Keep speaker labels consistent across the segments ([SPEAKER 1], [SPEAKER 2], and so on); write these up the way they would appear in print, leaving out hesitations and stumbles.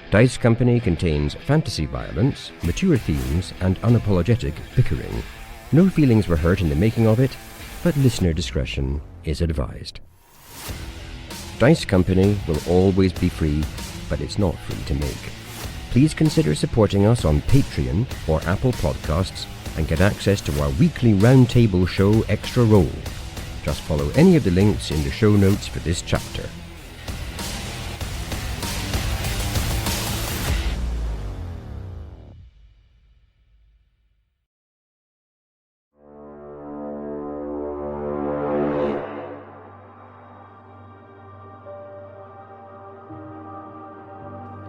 [SPEAKER 1] Dice Company contains fantasy violence, mature themes, and unapologetic bickering. No feelings were hurt in the making of it, but listener discretion is advised. Dice Company will always be free, but it's not free to make. Please consider supporting us on Patreon or Apple Podcasts and get access to our weekly roundtable show Extra Roll. Just follow any of the links in the show notes for this chapter.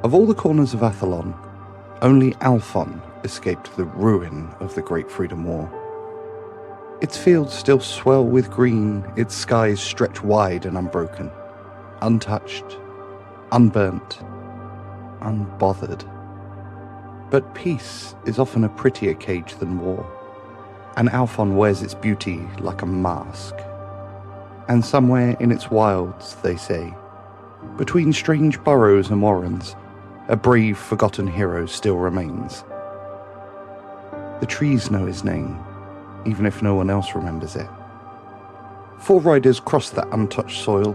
[SPEAKER 2] Of all the corners of Athlon, only Alphon escaped the ruin of the Great Freedom War. Its fields still swell with green, its skies stretch wide and unbroken, untouched, unburnt, unbothered. But peace is often a prettier cage than war, and Alphon wears its beauty like a mask. And somewhere in its wilds, they say, between strange burrows and warrens, a brave, forgotten hero still remains. The trees know his name, even if no one else remembers it. 4 riders cross that untouched soil,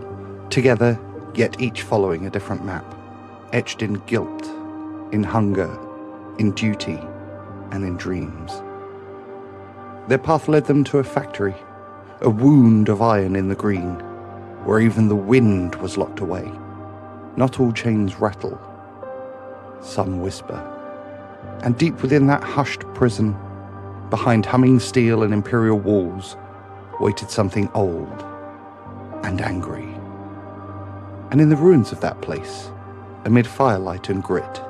[SPEAKER 2] together, yet each following a different map, etched in guilt, in hunger, in duty, and in dreams. Their path led them to a factory, a wound of iron in the green, where even the wind was locked away. Not all chains rattle, some whisper. And deep within that hushed prison, behind humming steel and imperial walls, waited something old and angry. And in the ruins of that place, amid firelight and grit,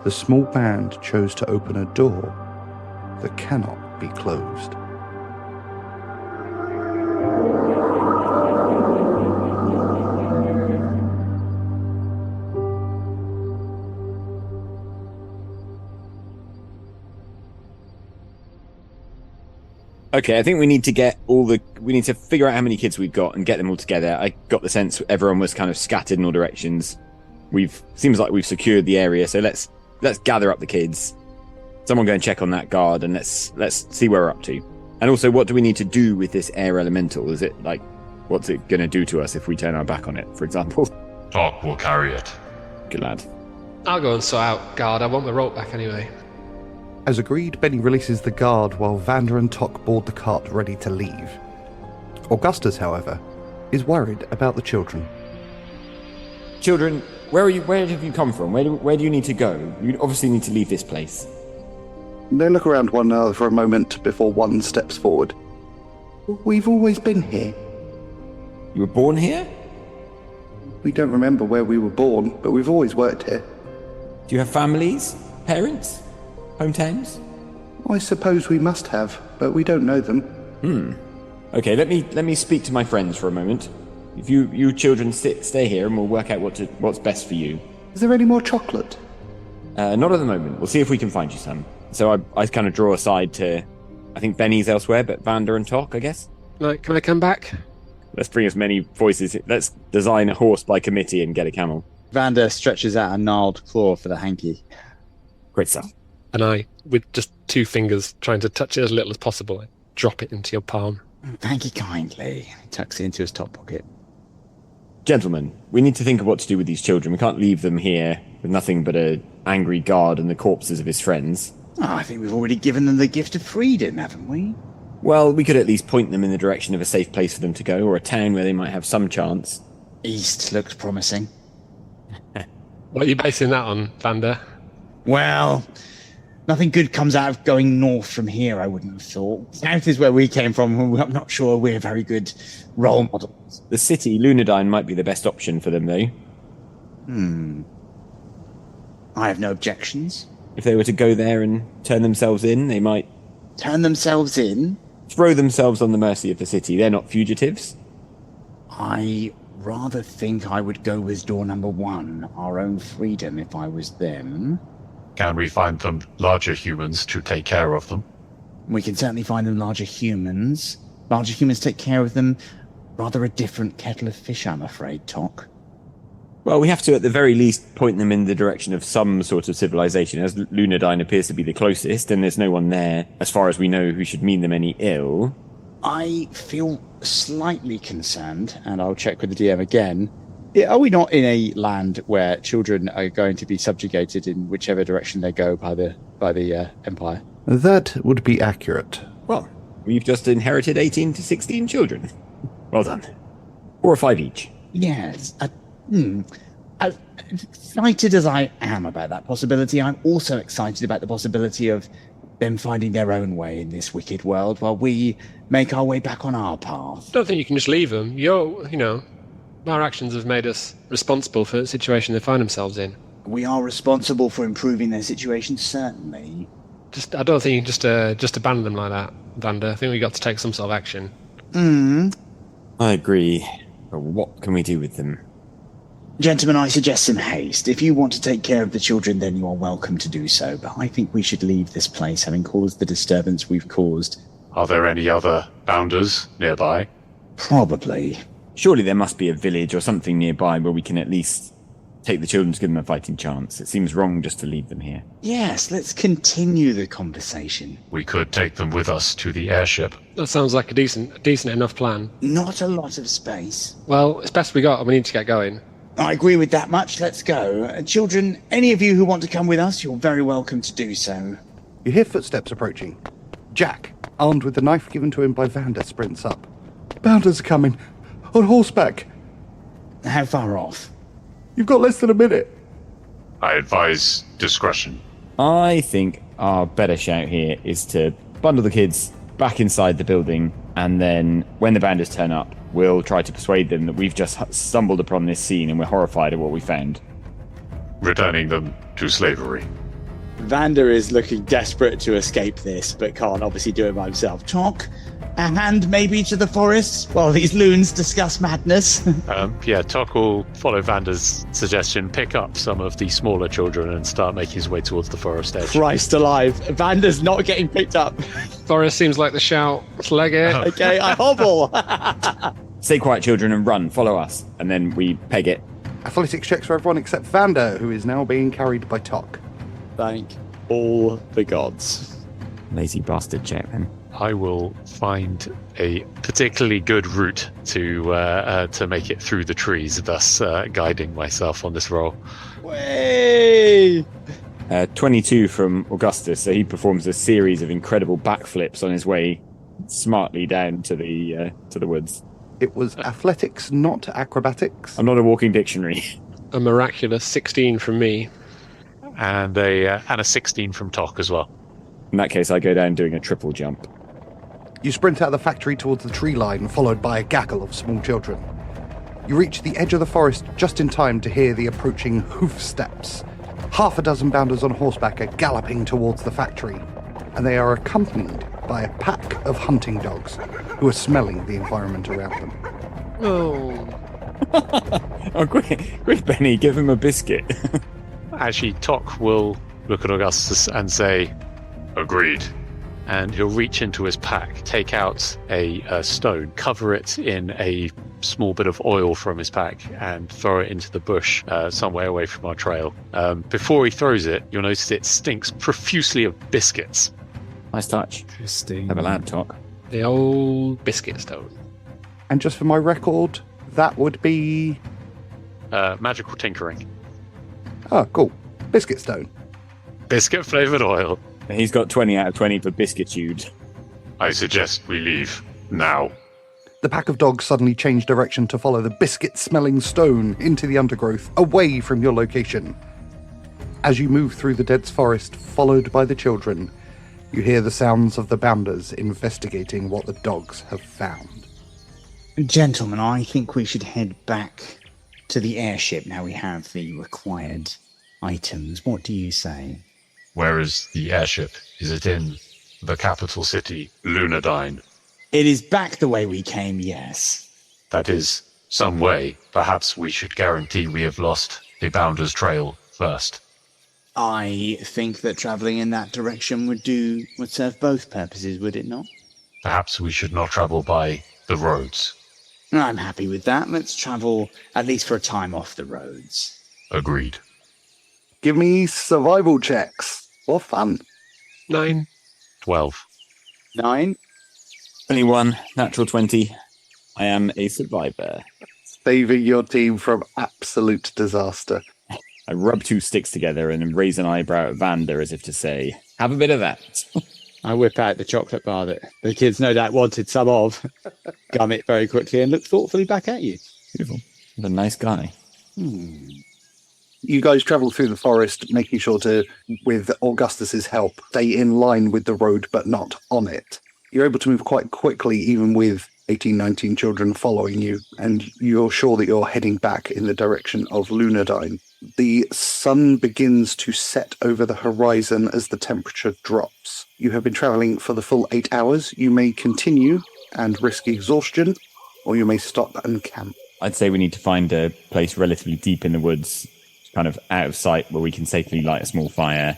[SPEAKER 2] the small band chose to open a door that cannot be closed.
[SPEAKER 3] Okay, I think we need to figure out how many kids we've got and get them all together. I got the sense everyone was kind of scattered in all directions. Seems like we've secured the area, so let's gather up the kids. Someone go and check on that guard, and let's see where we're up to. And also, what do we need to do with this air elemental? Is it what's it going to do to us if we turn our back on it, for example?
[SPEAKER 4] Talk will carry it.
[SPEAKER 3] Good lad.
[SPEAKER 5] I'll go and sort out guard. I want my rope back anyway.
[SPEAKER 2] As agreed, Benny releases the guard while Vander and Tok board the cart ready to leave. Augustus, however, is worried about the children.
[SPEAKER 3] Children, where are you? Where have you come from? Where do you need to go? You obviously need to leave this place.
[SPEAKER 2] They look around one another for a moment before one steps forward. We've always been here.
[SPEAKER 3] You were born here?
[SPEAKER 2] We don't remember where we were born, but we've always worked here.
[SPEAKER 3] Do you have families? Parents? Hometowns?
[SPEAKER 2] I suppose we must have, but we don't know them.
[SPEAKER 3] Okay, let me speak to my friends for a moment. If you children stay here and we'll work out what's best for you.
[SPEAKER 2] Is there any more chocolate?
[SPEAKER 3] Not at the moment. We'll see if we can find you some. So I kind of draw aside to, I think Benny's elsewhere, but Vander and Tok, I guess.
[SPEAKER 5] Can I come back?
[SPEAKER 3] Let's bring as many voices. Let's design a horse by committee and get a camel.
[SPEAKER 6] Vander stretches out a gnarled claw for the hanky.
[SPEAKER 3] Great stuff.
[SPEAKER 5] And I, with just 2 fingers, trying to touch it as little as possible, I drop it into your palm.
[SPEAKER 6] Thank you kindly. He tucks it into his top pocket.
[SPEAKER 3] Gentlemen, we need to think of what to do with these children. We can't leave them here with nothing but an angry guard and the corpses of his friends.
[SPEAKER 6] Oh, I think we've already given them the gift of freedom, haven't we?
[SPEAKER 3] Well, we could at least point them in the direction of a safe place for them to go, or a town where they might have some chance.
[SPEAKER 6] East looks promising.
[SPEAKER 5] What are you basing that on, Vander?
[SPEAKER 6] Well, nothing good comes out of going north from here, I wouldn't have thought. South is where we came from, and I'm not sure we're very good role models.
[SPEAKER 3] The city, Lunadine, might be the best option for them, though.
[SPEAKER 6] I have no objections.
[SPEAKER 3] If they were to go there and turn themselves in, they might...
[SPEAKER 6] Turn themselves in?
[SPEAKER 3] Throw themselves on the mercy of the city. They're not fugitives.
[SPEAKER 6] I rather think I would go with door number 1, our own freedom, if I was them.
[SPEAKER 4] Can we find them larger humans to take care of them?
[SPEAKER 6] We can certainly find them larger humans. Larger humans take care of them. Rather a different kettle of fish, I'm afraid, Tok.
[SPEAKER 3] Well, we have to, at the very least, point them in the direction of some sort of civilization, as Lunadine appears to be the closest, and there's no one there, as far as we know, who should mean them any ill.
[SPEAKER 6] I feel slightly concerned, and I'll check with the DM again. Are we not in a land where children are going to be subjugated in whichever direction they go by the Empire?
[SPEAKER 2] That would be accurate.
[SPEAKER 3] Well, we've just inherited 18 to 16 children. Well done. 4 or 5 each.
[SPEAKER 6] Yes. As excited as I am about that possibility, I'm also excited about the possibility of them finding their own way in this wicked world while we make our way back on our path.
[SPEAKER 5] I don't think you can just leave them. Our actions have made us responsible for the situation they find themselves in.
[SPEAKER 6] We are responsible for improving their situation, certainly.
[SPEAKER 5] I don't think you can just abandon them like that, Vander. I think we've got to take some sort of action.
[SPEAKER 3] I agree. But what can we do with them?
[SPEAKER 6] Gentlemen, I suggest some haste. If you want to take care of the children, then you are welcome to do so. But I think we should leave this place, having caused the disturbance we've caused.
[SPEAKER 4] Are there any other bounders nearby?
[SPEAKER 6] Probably.
[SPEAKER 3] Surely there must be a village or something nearby where we can at least take the children to give them a fighting chance. It seems wrong just to leave them here.
[SPEAKER 6] Yes, let's continue the conversation.
[SPEAKER 4] We could take them with us to the airship.
[SPEAKER 5] That sounds like a decent enough plan.
[SPEAKER 6] Not a lot of space.
[SPEAKER 5] Well, it's best we got, and we need to get going.
[SPEAKER 6] I agree with that much. Let's go. Children, any of you who want to come with us, you're very welcome to do so.
[SPEAKER 2] You hear footsteps approaching. Jack, armed with the knife given to him by Vander, sprints up. Bounders are coming. On horseback.
[SPEAKER 6] How far off?
[SPEAKER 2] You've got less than a minute.
[SPEAKER 4] I advise discretion.
[SPEAKER 3] I think our better shout here is to bundle the kids back inside the building, and then when the bandits turn up, we'll try to persuade them that we've just stumbled upon this scene and we're horrified at what we found.
[SPEAKER 4] Returning them to slavery.
[SPEAKER 6] Vander is looking desperate to escape this, but can't obviously do it by himself. Talk, a hand maybe to the forest while these loons discuss madness.
[SPEAKER 7] Tok will follow Vander's suggestion, pick up some of the smaller children and start making his way towards the forest edge.
[SPEAKER 6] Christ alive, Vander's not getting picked up.
[SPEAKER 5] Forest seems like the shout. Let's leg it.
[SPEAKER 6] Okay, I hobble.
[SPEAKER 3] Stay quiet, children, and run. Follow us. And then we peg it.
[SPEAKER 2] Athletics checks for everyone except Vander, who is now being carried by Tok.
[SPEAKER 6] Thank all the gods.
[SPEAKER 3] Lazy bastard, Jack, then.
[SPEAKER 7] I will find a particularly good route to make it through the trees, thus guiding myself on this roll.
[SPEAKER 6] Way!
[SPEAKER 3] 22 from Augustus, so he performs a series of incredible backflips on his way smartly down to the woods.
[SPEAKER 2] It was athletics, not acrobatics.
[SPEAKER 3] I'm not a walking dictionary.
[SPEAKER 5] A miraculous 16 from me.
[SPEAKER 7] And a 16 from Tok as well.
[SPEAKER 3] In that case, I go down doing a triple jump.
[SPEAKER 2] You sprint out of the factory towards the tree line, followed by a gaggle of small children. You reach the edge of the forest just in time to hear the approaching hoof steps. Half a dozen bounders on horseback are galloping towards the factory, and they are accompanied by a pack of hunting dogs who are smelling the environment around them.
[SPEAKER 3] Oh, quick, Benny, give him a biscuit.
[SPEAKER 7] Actually, Tok will look at Augustus and say,
[SPEAKER 4] Agreed.
[SPEAKER 7] and he'll reach into his pack, take out a stone, cover it in a small bit of oil from his pack, and throw it into the bush somewhere away from our trail. Before he throws it, you'll notice it stinks profusely of biscuits.
[SPEAKER 3] Nice touch.
[SPEAKER 8] Interesting.
[SPEAKER 3] Have a lab talk.
[SPEAKER 5] The old biscuit stone.
[SPEAKER 2] And just for my record, that would be...
[SPEAKER 7] Magical tinkering.
[SPEAKER 2] Oh, cool. Biscuit stone.
[SPEAKER 7] Biscuit flavoured oil.
[SPEAKER 3] He's got 20 out of 20 for biscuitude.
[SPEAKER 4] I suggest we leave now.
[SPEAKER 2] The pack of dogs suddenly change direction to follow the biscuit-smelling stone into the undergrowth, away from your location. As you move through the dense forest, followed by the children, you hear the sounds of the bounders investigating what the dogs have found.
[SPEAKER 6] Gentlemen, I think we should head back to the airship now we have the required items. What do you say?
[SPEAKER 4] Where is the airship? Is it in the capital city, Lunadine?
[SPEAKER 6] It is back the way we came, yes.
[SPEAKER 4] That is some way. Perhaps we should guarantee we have lost the Bounder's trail first.
[SPEAKER 6] I think that travelling in that direction would serve both purposes, would it not?
[SPEAKER 4] Perhaps we should not travel by the roads.
[SPEAKER 6] I'm happy with that. Let's travel, at least for a time, off the roads.
[SPEAKER 4] Agreed.
[SPEAKER 2] Give me survival checks. For fun.
[SPEAKER 5] 9.
[SPEAKER 7] 12.
[SPEAKER 6] 9.
[SPEAKER 3] 21, natural 20. I am a survivor.
[SPEAKER 2] Saving your team from absolute disaster.
[SPEAKER 3] I rub 2 sticks together and raise an eyebrow at Vander as if to say, have a bit of that.
[SPEAKER 6] I whip out the chocolate bar that the kids no doubt wanted some of, gum it very quickly, and look thoughtfully back at you.
[SPEAKER 3] Beautiful. What a nice guy.
[SPEAKER 2] You guys travel through the forest, making sure to, with Augustus's help, stay in line with the road but not on it. You're able to move quite quickly, even with 18, 19 children following you, and you're sure that you're heading back in the direction of Lunadine. The sun begins to set over the horizon as the temperature drops. You have been travelling for the full 8 hours. You may continue and risk exhaustion, or you may stop and camp.
[SPEAKER 3] I'd say we need to find a place relatively deep in the woods, kind of out of sight, where we can safely light a small fire,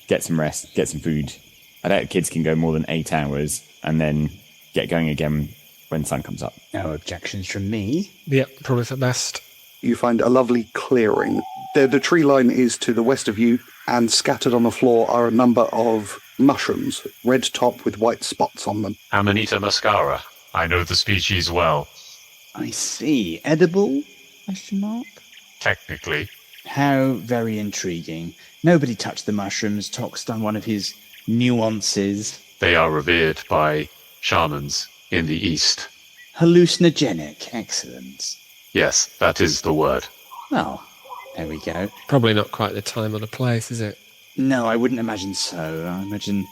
[SPEAKER 3] get some rest, get some food. I doubt kids can go more than 8 hours, and then get going again when sun comes up.
[SPEAKER 6] No objections from me.
[SPEAKER 5] Yep, probably for best.
[SPEAKER 2] You find a lovely clearing. The tree line is to the west of you, and scattered on the floor are a number of mushrooms, red top with white spots on them.
[SPEAKER 4] Amanita muscara. I know the species well.
[SPEAKER 6] I see. Edible? Question mark.
[SPEAKER 4] Technically.
[SPEAKER 6] How very intriguing. Nobody touched the mushrooms. Tok's done one of his nuances.
[SPEAKER 4] They are revered by shamans in the East.
[SPEAKER 6] Hallucinogenic. Excellent.
[SPEAKER 4] Yes, that is the word.
[SPEAKER 6] Well, there we go.
[SPEAKER 5] Probably not quite the time or the place, is it?
[SPEAKER 6] No, I wouldn't imagine so. I imagine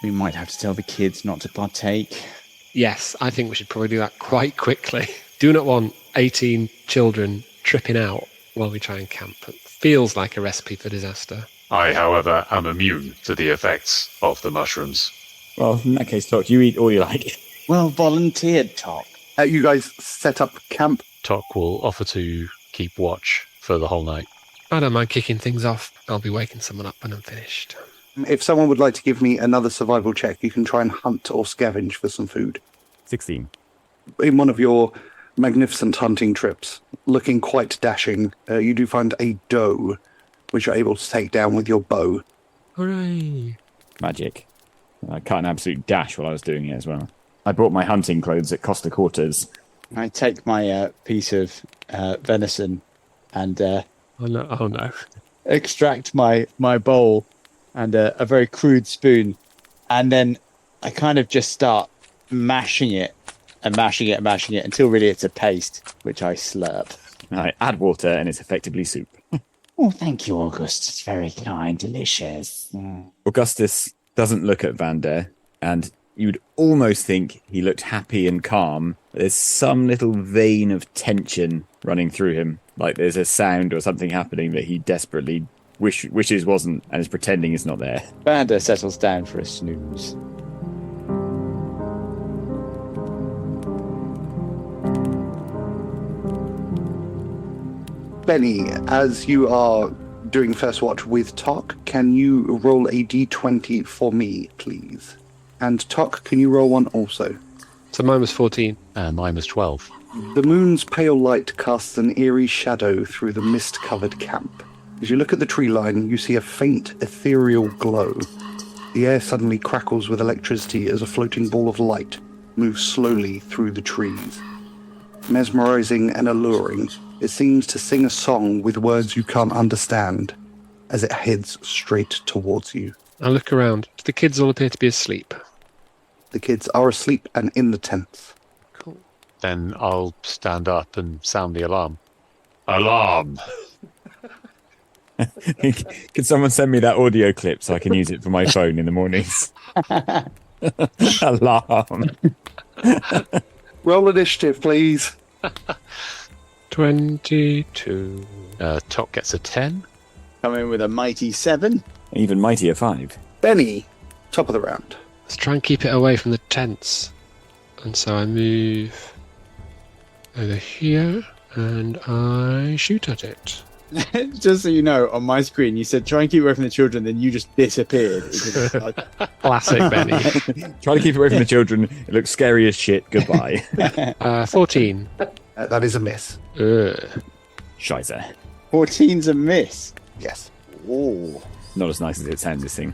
[SPEAKER 6] we might have to tell the kids not to partake.
[SPEAKER 5] Yes, I think we should probably do that quite quickly. Do not want 18 children tripping out while we try and camp. It feels like a recipe for disaster.
[SPEAKER 4] I, however, am immune to the effects of the mushrooms.
[SPEAKER 3] Well, in that case, Tok, you eat all you like.
[SPEAKER 6] Well volunteered, Tok.
[SPEAKER 2] You guys set up camp.
[SPEAKER 7] Tok will offer to keep watch for the whole night.
[SPEAKER 5] I don't mind kicking things off. I'll be waking someone up when I'm finished.
[SPEAKER 2] If someone would like to give me another survival check, you can try and hunt or scavenge for some food.
[SPEAKER 3] 16.
[SPEAKER 2] In one of your magnificent hunting trips, looking quite dashing, you do find a doe, which you're able to take down with your bow.
[SPEAKER 5] Hooray!
[SPEAKER 3] Magic. I cut an absolute dash while I was doing it as well. I brought my hunting clothes at Costa Quarters.
[SPEAKER 6] I take my piece of venison and
[SPEAKER 5] Oh no.
[SPEAKER 6] extract my bowl and a very crude spoon, and then I kind of just start mashing it until really it's a paste, which I slurp.
[SPEAKER 3] I add water and it's effectively soup.
[SPEAKER 6] Oh, thank you, August. It's very kind, delicious.
[SPEAKER 3] Augustus doesn't look at Vander, and you'd almost think he looked happy and calm. There's some little vein of tension running through him, like there's a sound or something happening that he desperately wishes wasn't, and is pretending it's not there.
[SPEAKER 6] Vander settles down for a snooze.
[SPEAKER 2] Benny, as you are doing first watch with Tok, can you roll a d20 for me, please? And Tok, can you roll one also?
[SPEAKER 5] So mine was 14.
[SPEAKER 7] Mine was 12.
[SPEAKER 2] The moon's pale light casts an eerie shadow through the mist-covered camp. As you look at the tree line, you see a faint, ethereal glow. The air suddenly crackles with electricity as a floating ball of light moves slowly through the trees. Mesmerizing and alluring, it seems to sing a song with words you can't understand as it heads straight towards you.
[SPEAKER 5] I look around. The kids all appear to be asleep.
[SPEAKER 2] The kids are asleep and in the tents.
[SPEAKER 5] Cool.
[SPEAKER 7] Then I'll stand up and sound the alarm.
[SPEAKER 4] Alarm!
[SPEAKER 3] Can someone send me that audio clip so I can use it for my phone in the mornings? Alarm.
[SPEAKER 2] Roll initiative, please.
[SPEAKER 5] 22.
[SPEAKER 7] Tok gets a 10.
[SPEAKER 6] Come in with a mighty 7.
[SPEAKER 3] Even mightier 5.
[SPEAKER 2] Benny, top of the round.
[SPEAKER 5] Let's try and keep it away from the tents. And so I move over here and I shoot at it.
[SPEAKER 6] Just so you know, on my screen, you said try and keep away from the children, then you just disappeared.
[SPEAKER 5] Classic Benny.
[SPEAKER 3] Try to keep away from the children. It looks scary as shit. Goodbye.
[SPEAKER 5] 14.
[SPEAKER 2] That is a miss.
[SPEAKER 3] Scheiße.
[SPEAKER 6] 14's a miss.
[SPEAKER 2] Yes.
[SPEAKER 6] Oh.
[SPEAKER 3] Not as nice as it sounds, this thing.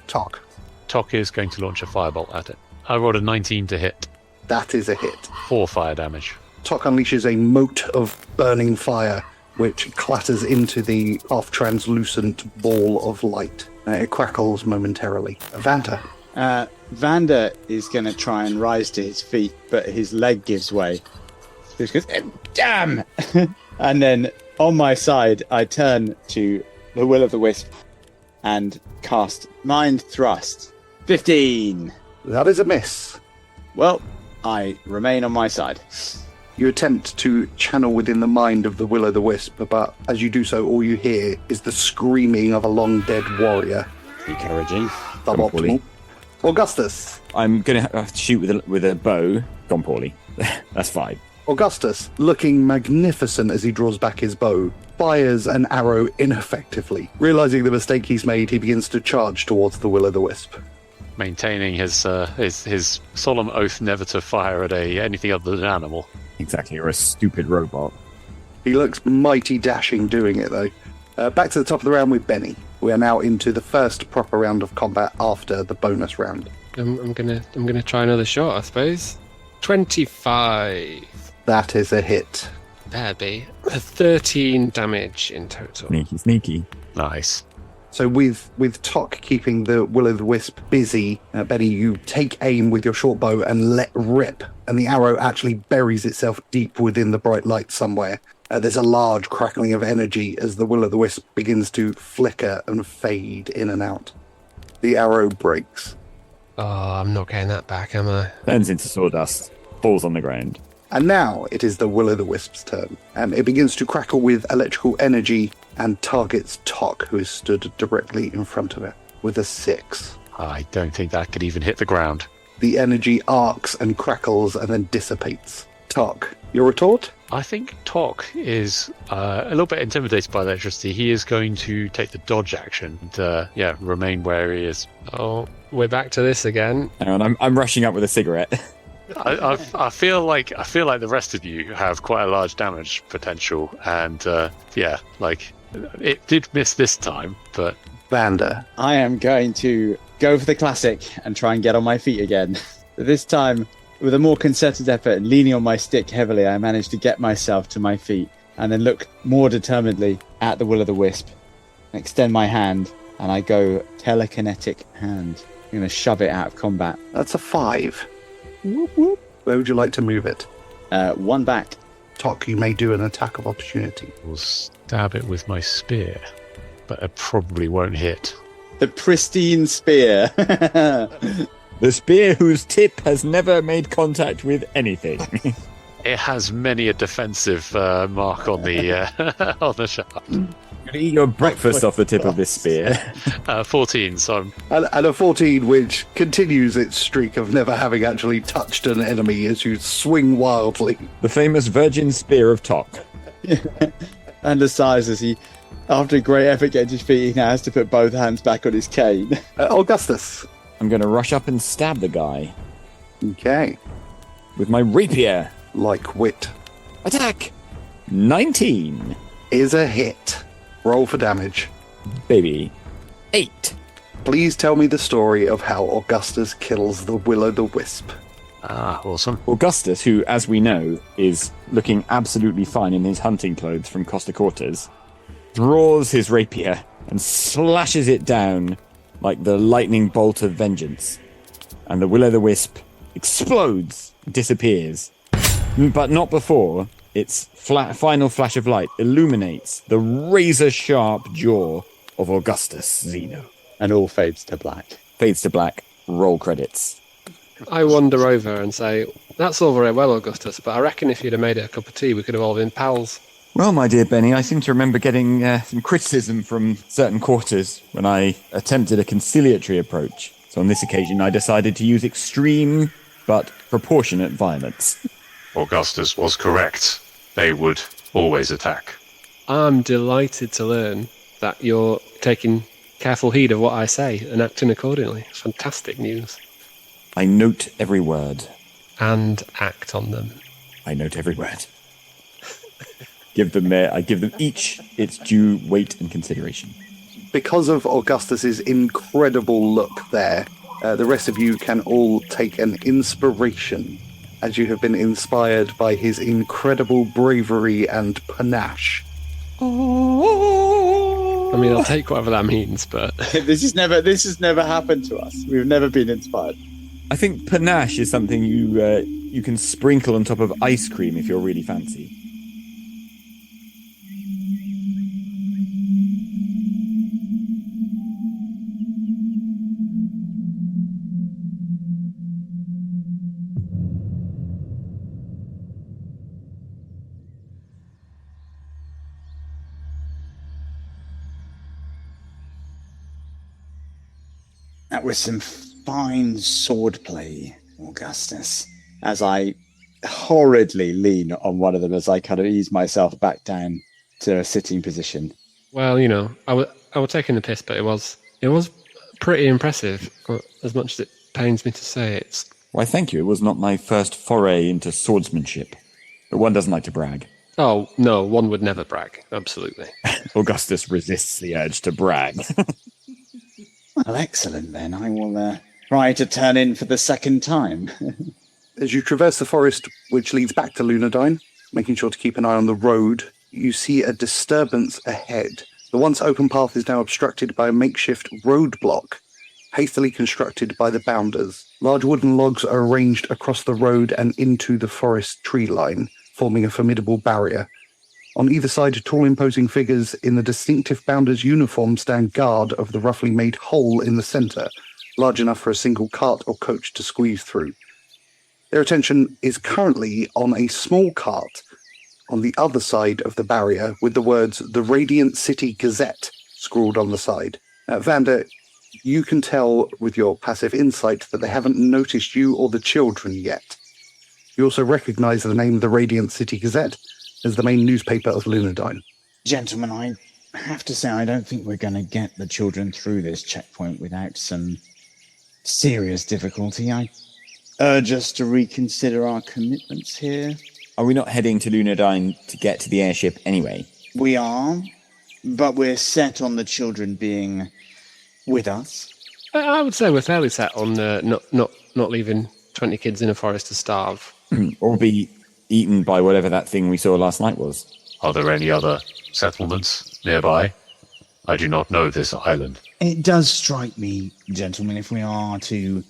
[SPEAKER 2] Talk.
[SPEAKER 7] Tok is going to launch a firebolt at it. I rolled a 19 to hit.
[SPEAKER 2] That is a hit.
[SPEAKER 7] 4 fire damage.
[SPEAKER 2] Tok unleashes a mote of burning fire, which clatters into the half-translucent ball of light. It crackles momentarily. Vanta.
[SPEAKER 6] Vander is going to try and rise to his feet, but his leg gives way. So he goes, damn! And then on my side, I turn to the Will-o'-the-Wisp and cast Mind Thrust. 15!
[SPEAKER 2] That is a miss.
[SPEAKER 6] Well, I remain on my side.
[SPEAKER 2] You attempt to channel within the mind of the Will-o'-the-Wisp, but as you do so, all you hear is the screaming of a long-dead warrior.
[SPEAKER 6] Encouraging.
[SPEAKER 2] Suboptimal. Augustus.
[SPEAKER 3] I'm going to shoot with a bow. Gone poorly. That's 5.
[SPEAKER 2] Augustus, looking magnificent as he draws back his bow, fires an arrow ineffectively. Realizing the mistake he's made, he begins to charge towards the Will-o'-the-Wisp.
[SPEAKER 7] Maintaining his solemn oath never to fire at anything other than an animal.
[SPEAKER 3] Exactly, or a stupid robot.
[SPEAKER 2] He looks mighty dashing doing it, though. Back to the top of the round with Benny. We are now into the first proper round of combat after the bonus round.
[SPEAKER 5] I'm gonna try another shot, I suppose. 25.
[SPEAKER 2] That is a hit.
[SPEAKER 5] That'd be 13 damage in total.
[SPEAKER 3] Sneaky.
[SPEAKER 7] Nice.
[SPEAKER 2] So with Tok keeping the Will-o'-the-Wisp busy, Benny, you take aim with your short bow and let rip, and the arrow actually buries itself deep within the bright light somewhere. There's a large crackling of energy as the Will-o'-the-Wisp begins to flicker and fade in and out. The arrow breaks.
[SPEAKER 5] Oh, I'm not getting that back, am I?
[SPEAKER 3] Turns into sawdust. Falls on the ground.
[SPEAKER 2] And now it is the Will-o'-the-Wisp's turn. It begins to crackle with electrical energy and targets Tok, who is stood directly in front of it, with a 6.
[SPEAKER 7] I don't think that could even hit the ground.
[SPEAKER 2] The energy arcs and crackles and then dissipates. Tok, your retort?
[SPEAKER 7] I think Tok is a little bit intimidated by electricity. He is going to take the dodge action and remain where he is.
[SPEAKER 5] Oh, we're back to this again.
[SPEAKER 3] Hang on, I'm rushing up with a cigarette.
[SPEAKER 7] I feel like the rest of you have quite a large damage potential, and it did miss this time, but
[SPEAKER 2] Vander.
[SPEAKER 6] I am going to go for the classic and try and get on my feet again. This time, with a more concerted effort and leaning on my stick heavily, I managed to get myself to my feet and then look more determinedly at the Will-o'-the-Wisp, extend my hand, and I go telekinetic hand. I'm going to shove it out of combat.
[SPEAKER 2] That's a 5. Whoop, whoop. Where would you like to move it?
[SPEAKER 6] 1 back.
[SPEAKER 2] Tok, you may do an attack of opportunity.
[SPEAKER 7] I'll stab it with my spear, but it probably won't hit.
[SPEAKER 6] The pristine spear.
[SPEAKER 3] The spear whose tip has never made contact with anything.
[SPEAKER 7] It has many a defensive mark on the on the shaft.
[SPEAKER 3] You're going to eat your breakfast off the tip of this spear.
[SPEAKER 7] 14, so
[SPEAKER 2] And a 14, which continues its streak of never having actually touched an enemy as you swing wildly.
[SPEAKER 3] The famous virgin spear of Tok.
[SPEAKER 6] And the size as he, after a great effort getting his feet, he now has to put both hands back on his cane.
[SPEAKER 2] Augustus.
[SPEAKER 3] I'm going to rush up and stab the guy.
[SPEAKER 2] Okay.
[SPEAKER 3] With my rapier.
[SPEAKER 2] Like wit.
[SPEAKER 3] Attack! 19.
[SPEAKER 2] Is a hit. Roll for damage.
[SPEAKER 3] Baby. 8.
[SPEAKER 2] Please tell me the story of how Augustus kills the Will-o'-the-Wisp.
[SPEAKER 7] Awesome.
[SPEAKER 3] Augustus, who, as we know, is looking absolutely fine in his hunting clothes from Costa Cortes, draws his rapier and slashes it down like the lightning bolt of vengeance. And the Will-o'-the-Wisp explodes, disappears. But not before its final flash of light illuminates the razor-sharp jaw of Augustus Zeno.
[SPEAKER 6] And all fades to black.
[SPEAKER 3] Fades to black. Roll credits.
[SPEAKER 5] I wander over and say, that's all very well, Augustus, but I reckon if you'd have made it a cup of tea, we could have all been pals.
[SPEAKER 3] Well, my dear Benny, I seem to remember getting some criticism from certain quarters when I attempted a conciliatory approach. So on this occasion, I decided to use extreme but proportionate violence.
[SPEAKER 4] Augustus was correct. They would always attack.
[SPEAKER 5] I'm delighted to learn that you're taking careful heed of what I say and acting accordingly. Fantastic news.
[SPEAKER 3] I note every word.
[SPEAKER 5] And act on them.
[SPEAKER 3] I note every word. I give them each its due weight and consideration.
[SPEAKER 2] Because of Augustus's incredible look there, the rest of you can all take an inspiration, as you have been inspired by his incredible bravery and panache.
[SPEAKER 5] I mean, I'll take whatever that means, but
[SPEAKER 6] This has never happened to us. We've never been inspired.
[SPEAKER 3] I think panache is something you can sprinkle on top of ice cream if you're really fancy.
[SPEAKER 6] That was some fine swordplay, Augustus. As I horridly lean on one of them as I kind of ease myself back down to a sitting position.
[SPEAKER 5] well, I was taking the piss, but it was pretty impressive. As much as it pains me to say, it's.
[SPEAKER 3] Why, thank you. It was not my first foray into swordsmanship, but one doesn't like to brag.
[SPEAKER 5] Oh no, one would never brag. Absolutely.
[SPEAKER 3] Augustus resists the urge to brag.
[SPEAKER 6] Well, excellent then. I will try to turn in for the second time.
[SPEAKER 2] As you traverse the forest which leads back to Lunadine, making sure to keep an eye on the road, you see a disturbance ahead. The once open path is now obstructed by a makeshift roadblock, hastily constructed by the Bounders. Large wooden logs are arranged across the road and into the forest tree line, forming a formidable barrier. On either side, tall imposing figures in the distinctive Bounders' uniform stand guard of the roughly made hole in the centre, large enough for a single cart or coach to squeeze through. Their attention is currently on a small cart on the other side of the barrier with the words "The Radiant City Gazette" scrawled on the side. Vander, you can tell with your passive insight that they haven't noticed you or the children yet. You also recognise the name of the Radiant City Gazette as the main newspaper of Lunadine.
[SPEAKER 6] Gentlemen, I have to say I don't think we're going to get the children through this checkpoint without some serious difficulty. I urge us to reconsider our commitments here.
[SPEAKER 3] Are we not heading to Lunadine to get to the airship anyway?
[SPEAKER 6] We are, but we're set on the children being with us.
[SPEAKER 5] I would say we're fairly set on not leaving 20 kids in a forest to starve.
[SPEAKER 3] Or be eaten by whatever that thing we saw last night was.
[SPEAKER 4] Are there any other settlements nearby? I do not know this island.
[SPEAKER 6] It does strike me, gentlemen, if we are to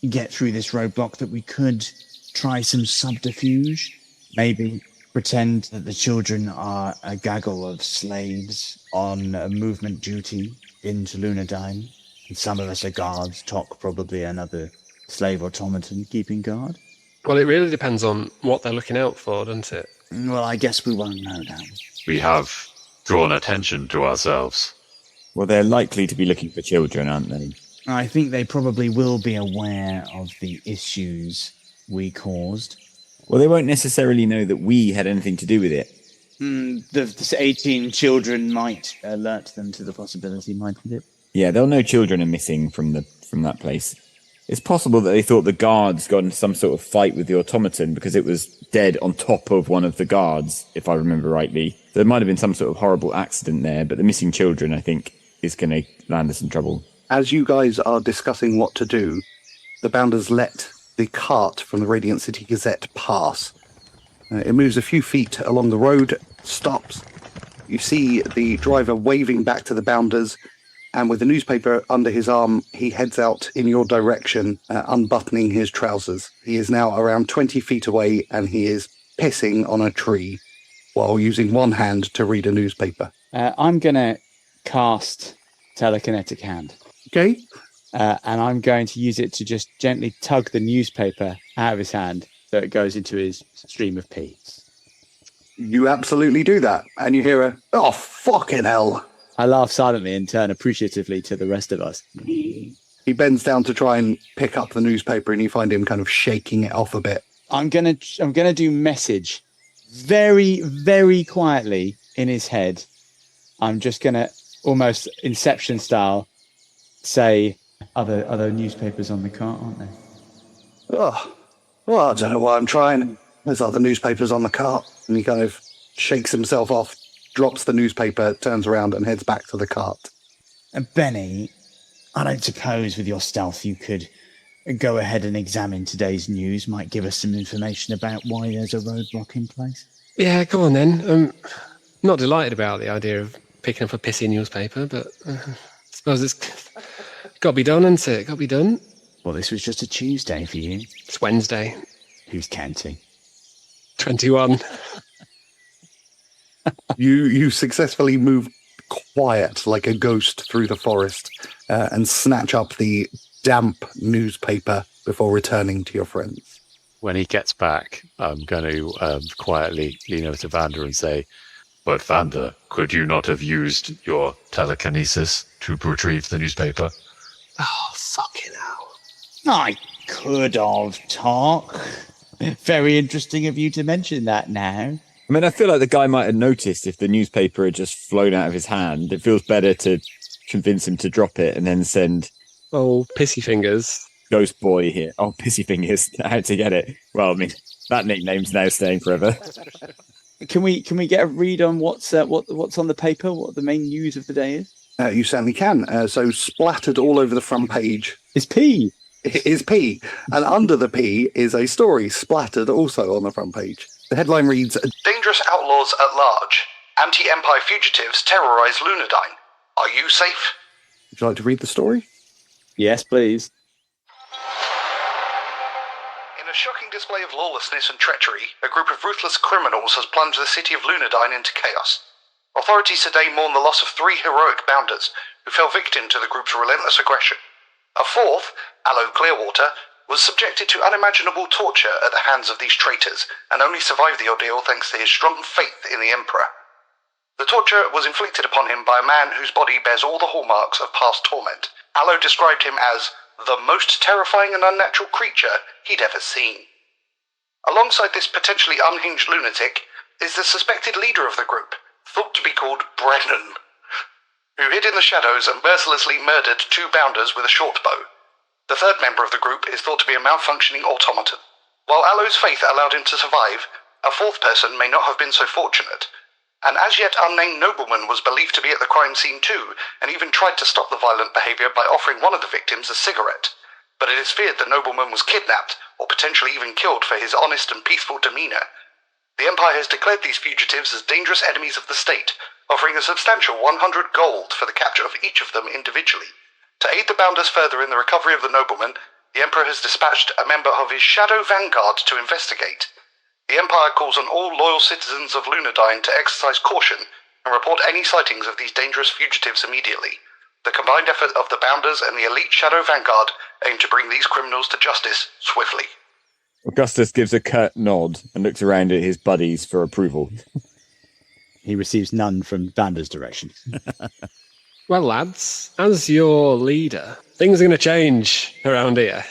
[SPEAKER 6] get through this roadblock, that we could try some subterfuge. Maybe pretend that the children are a gaggle of slaves on a movement duty into Lunadine, and some of us are guards, Tok probably another slave automaton keeping guard.
[SPEAKER 5] Well, it really depends on what they're looking out for, doesn't it?
[SPEAKER 6] Well, I guess we won't know that.
[SPEAKER 4] We have drawn attention to ourselves.
[SPEAKER 3] Well, they're likely to be looking for children, aren't they?
[SPEAKER 6] I think they probably will be aware of the issues we caused.
[SPEAKER 3] Well, they won't necessarily know that we had anything to do with it.
[SPEAKER 6] The 18 children might alert them to the possibility, mightn't it?
[SPEAKER 3] Yeah, they'll know children are missing from that place. It's possible that they thought the guards got into some sort of fight with the automaton because it was dead on top of one of the guards, if I remember rightly. There might have been some sort of horrible accident there, but the missing children, I think, is going to land us in trouble.
[SPEAKER 2] As you guys are discussing what to do, the Bounders let the cart from the Radiant City Gazette pass. It moves a few feet along the road, stops. You see the driver waving back to the Bounders, and with the newspaper under his arm, he heads out in your direction, unbuttoning his trousers. He is now around 20 feet away, and he is pissing on a tree while using one hand to read a newspaper.
[SPEAKER 6] I'm going to cast Telekinetic Hand.
[SPEAKER 2] Okay?
[SPEAKER 6] And I'm going to use it to just gently tug the newspaper out of his hand so it goes into his stream of pee.
[SPEAKER 2] You absolutely do that, and you hear a, "Oh, fucking hell."
[SPEAKER 6] I laugh silently and turn appreciatively to the rest of us.
[SPEAKER 2] He bends down to try and pick up the newspaper, and you find him kind of shaking it off a bit.
[SPEAKER 6] I'm gonna do message very, very quietly in his head, I'm just going to, almost Inception style, say, are there newspapers on the cart, aren't there?
[SPEAKER 2] Oh, well, I don't know why I'm trying. There's other newspapers on the cart. And he kind of shakes himself off, drops the newspaper, turns around and heads back to the cart.
[SPEAKER 6] And Benny, I don't suppose with your stealth you could go ahead and examine today's news, might give us some information about why there's a roadblock in place?
[SPEAKER 5] Yeah, go on then. I'm not delighted about the idea of picking up a pissy newspaper, but I suppose it's got to be done, isn't it? Got to be done.
[SPEAKER 6] Well, this was just a Tuesday for you.
[SPEAKER 5] It's Wednesday.
[SPEAKER 6] Who's counting?
[SPEAKER 5] 21.
[SPEAKER 2] You successfully move quiet like a ghost through the forest and snatch up the damp newspaper before returning to your friends.
[SPEAKER 7] When he gets back, I'm going to quietly lean over to Vander and say,
[SPEAKER 4] But Vander, could you not have used your telekinesis to retrieve the newspaper?
[SPEAKER 5] Oh, fucking hell.
[SPEAKER 6] I could have, Talk. Very interesting of you to mention that now.
[SPEAKER 3] I mean, I feel like the guy might have noticed if the newspaper had just flown out of his hand. It feels better to convince him to drop it and then send
[SPEAKER 5] Oh, pissy fingers.
[SPEAKER 3] Ghost Boy here. Oh, Pissy Fingers out to get it. Well, I mean, that nickname's now staying forever.
[SPEAKER 6] Can we get a read on what's on the paper? What the main news of the day is?
[SPEAKER 2] You certainly can. So splattered all over the front page
[SPEAKER 6] It's P.
[SPEAKER 2] is P, and under the P is a story splattered also on the front page. The headline reads, Dangerous outlaws at large. Anti-Empire fugitives terrorize Lunadine. Are you safe? Would you like to read the story?
[SPEAKER 6] Yes, please.
[SPEAKER 2] In a shocking display of lawlessness and treachery, a group of ruthless criminals has plunged the city of Lunadine into chaos. Authorities today mourn the loss of 3 heroic bounders who fell victim to the group's relentless aggression. A fourth, Aloe Clearwater, was subjected to unimaginable torture at the hands of these traitors and only survived the ordeal thanks to his strong faith in the Emperor. The torture was inflicted upon him by a man whose body bears all the hallmarks of past torment. Aloe described him as the most terrifying and unnatural creature he'd ever seen. Alongside this potentially unhinged lunatic is the suspected leader of the group, thought to be called Brennan, who hid in the shadows and mercilessly murdered 2 bounders with a short bow. The third member of the group is thought to be a malfunctioning automaton. While Aloe's faith allowed him to survive, a fourth person may not have been so fortunate. An as-yet unnamed nobleman was believed to be at the crime scene too, and even tried to stop the violent behaviour by offering one of the victims a cigarette. But it is feared the nobleman was kidnapped, or potentially even killed for his honest and peaceful demeanour. The Empire has declared these fugitives as dangerous enemies of the state, offering a substantial 100 gold for the capture of each of them individually. To aid the bounders further in the recovery of the nobleman, the Emperor has dispatched a member of his Shadow Vanguard to investigate. The Empire calls on all loyal citizens of Lunadine to exercise caution and report any sightings of these dangerous fugitives immediately. The combined effort of the Bounders and the elite Shadow Vanguard aim to bring these criminals to justice swiftly.
[SPEAKER 3] Augustus gives a curt nod and looks around at his buddies for approval.
[SPEAKER 6] He receives none from Vander's direction.
[SPEAKER 5] Well, lads, as your leader, things are going to change around here.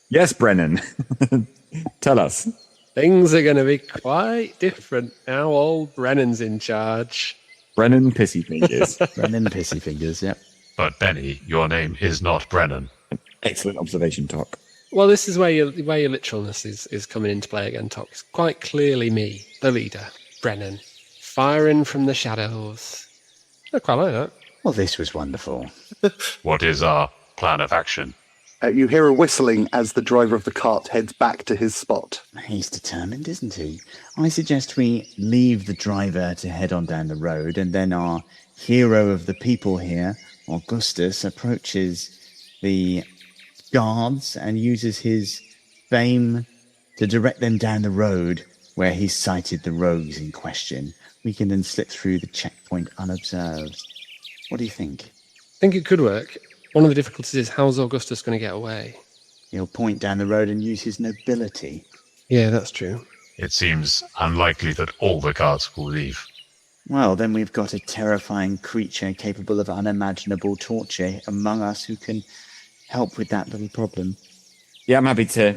[SPEAKER 3] Yes, Brennan. Tell us.
[SPEAKER 5] Things are going to be quite different now old Brennan's in charge.
[SPEAKER 3] Brennan Pissy Fingers.
[SPEAKER 6] Brennan Pissy Fingers, yep.
[SPEAKER 4] But Benny, your name is not Brennan.
[SPEAKER 3] Excellent observation, Tok.
[SPEAKER 5] Well, this is where your literalness is coming into play again, Tok. It's quite clearly me, the leader, Brennan, firing from the shadows. I quite like that.
[SPEAKER 6] Well, this was wonderful.
[SPEAKER 4] What is our plan of action?
[SPEAKER 2] You hear a whistling as the driver of the cart heads back to his spot.
[SPEAKER 6] He's determined, isn't he? I suggest we leave the driver to head on down the road, and then our hero of the people here, Augustus, approaches the guards and uses his fame to direct them down the road where he sighted the rogues in question. We can then slip through the checkpoint unobserved. What do you think?
[SPEAKER 5] I think it could work. One of the difficulties is how's Augustus going to get away?
[SPEAKER 6] He'll point down the road and use his nobility.
[SPEAKER 5] Yeah, that's true.
[SPEAKER 4] It seems unlikely that all the guards will leave.
[SPEAKER 6] Well, then we've got a terrifying creature capable of unimaginable torture among us who can help with that little problem.
[SPEAKER 3] Yeah, I'm happy to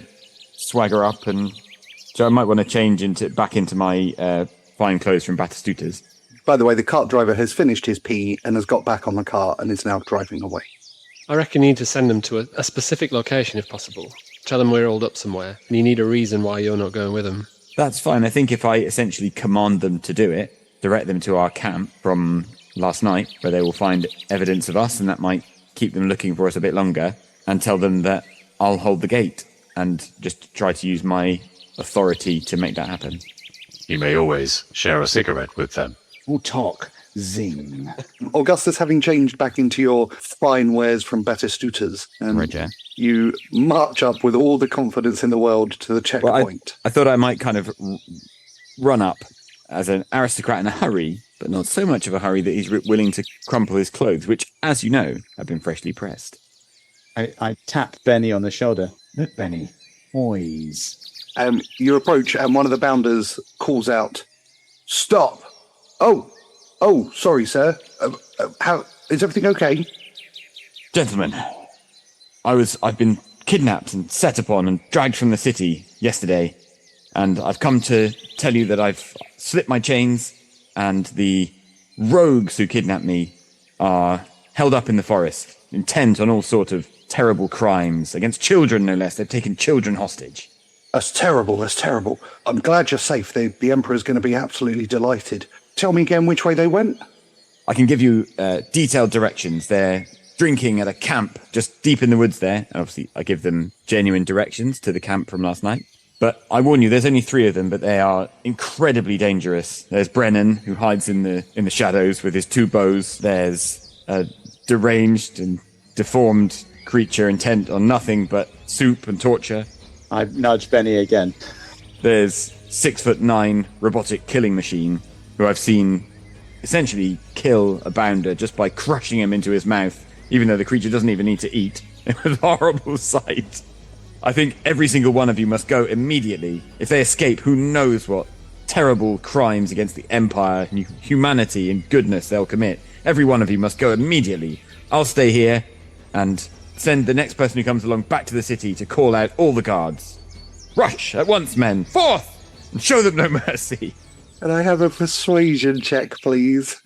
[SPEAKER 3] swagger up, and so I might want to change back into my fine clothes from Batistuta's.
[SPEAKER 2] By the way, the cart driver has finished his pee and has got back on the cart and is now driving away.
[SPEAKER 5] I reckon you need to send them to a specific location if possible. Tell them we're all up somewhere, and you need a reason why you're not going with them.
[SPEAKER 3] That's fine. I think if I essentially command them to do it, direct them to our camp from last night, where they will find evidence of us, and that might keep them looking for us a bit longer, and tell them that I'll hold the gate and just try to use my authority to make that happen.
[SPEAKER 4] You may always share a cigarette with them.
[SPEAKER 6] Or talk. Zing.
[SPEAKER 2] Augustus, having changed back into your fine wares from Batistutas,
[SPEAKER 3] Roger.
[SPEAKER 2] You march up with all the confidence in the world to the checkpoint.
[SPEAKER 3] Well, I thought I might kind of run up as an aristocrat in a hurry, but not so much of a hurry that he's willing to crumple his clothes, which, as you know, have been freshly pressed.
[SPEAKER 6] I tap Benny on the shoulder. Look, Benny. Poise.
[SPEAKER 2] You approach, and one of the bounders calls out, "Stop! Oh, sorry, sir. How is everything okay?"
[SPEAKER 3] Gentlemen, I've been kidnapped and set upon and dragged from the city yesterday, and I've come to tell you that I've slipped my chains, and the rogues who kidnapped me are held up in the forest, intent on all sorts of terrible crimes against children, no less. They've taken children hostage.
[SPEAKER 2] That's terrible. That's terrible. I'm glad you're safe. The Emperor's going to be absolutely delighted. Tell me again which way they went.
[SPEAKER 3] I can give you detailed directions. They're drinking at a camp just deep in the woods there. And obviously, I give them genuine directions to the camp from last night. But I warn you, there's only 3 of them, but they are incredibly dangerous. There's Brennan, who hides in the shadows with his 2 bows. There's a deranged and deformed creature intent on nothing but soup and torture.
[SPEAKER 6] I nudge Benny again.
[SPEAKER 3] There's 6'9" robotic killing machine, who I've seen essentially kill a bounder just by crushing him into his mouth, even though the creature doesn't even need to eat. It was a horrible sight. I think every single one of you must go immediately. If they escape, who knows what terrible crimes against the Empire, humanity, and goodness they'll commit. Every one of you must go immediately. I'll stay here and send the next person who comes along back to the city to call out all the guards. Rush at once, men. Forth! And show them no mercy.
[SPEAKER 2] And I have a persuasion check, please.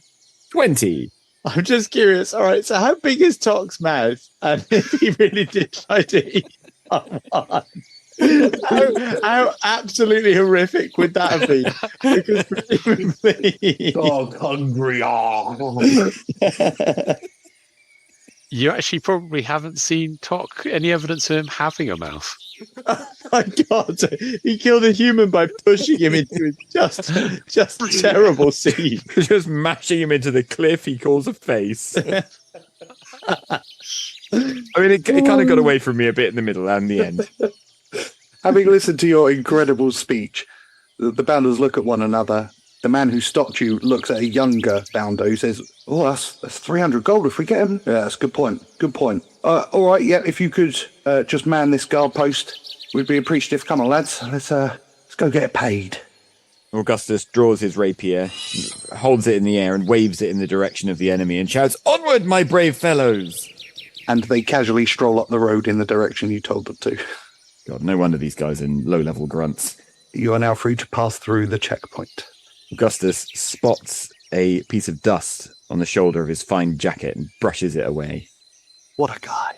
[SPEAKER 3] 20.
[SPEAKER 6] I'm just curious. All right, so how big is Tok's mouth? And if he really did try to eat someone, how absolutely horrific would that have been? Because presumably...
[SPEAKER 2] Dog hungry.
[SPEAKER 7] You actually probably haven't seen Tok any evidence of him having a mouth.
[SPEAKER 6] Oh my God, he killed a human by pushing him into just terrible scene.
[SPEAKER 3] Just mashing him into the cliff he calls a face. I mean, it kind of got away from me a bit in the middle and the end.
[SPEAKER 2] Having listened to your incredible speech, the bounders look at one another. The man who stopped you looks at a younger bounder who says, "Oh, that's 300 gold if we get him." Yeah, that's a good point. Good point. All right, yeah, if you could just man this guard post, we'd be appreciative. Come on, lads. Let's go get paid.
[SPEAKER 3] Augustus draws his rapier, holds it in the air and waves it in the direction of the enemy and shouts, "Onward, my brave fellows!"
[SPEAKER 2] And they casually stroll up the road in the direction you told them to.
[SPEAKER 3] God, no wonder these guys are low-level grunts.
[SPEAKER 2] You are now free to pass through the checkpoint.
[SPEAKER 3] Augustus spots a piece of dust on the shoulder of his fine jacket and brushes it away.
[SPEAKER 2] What a guy.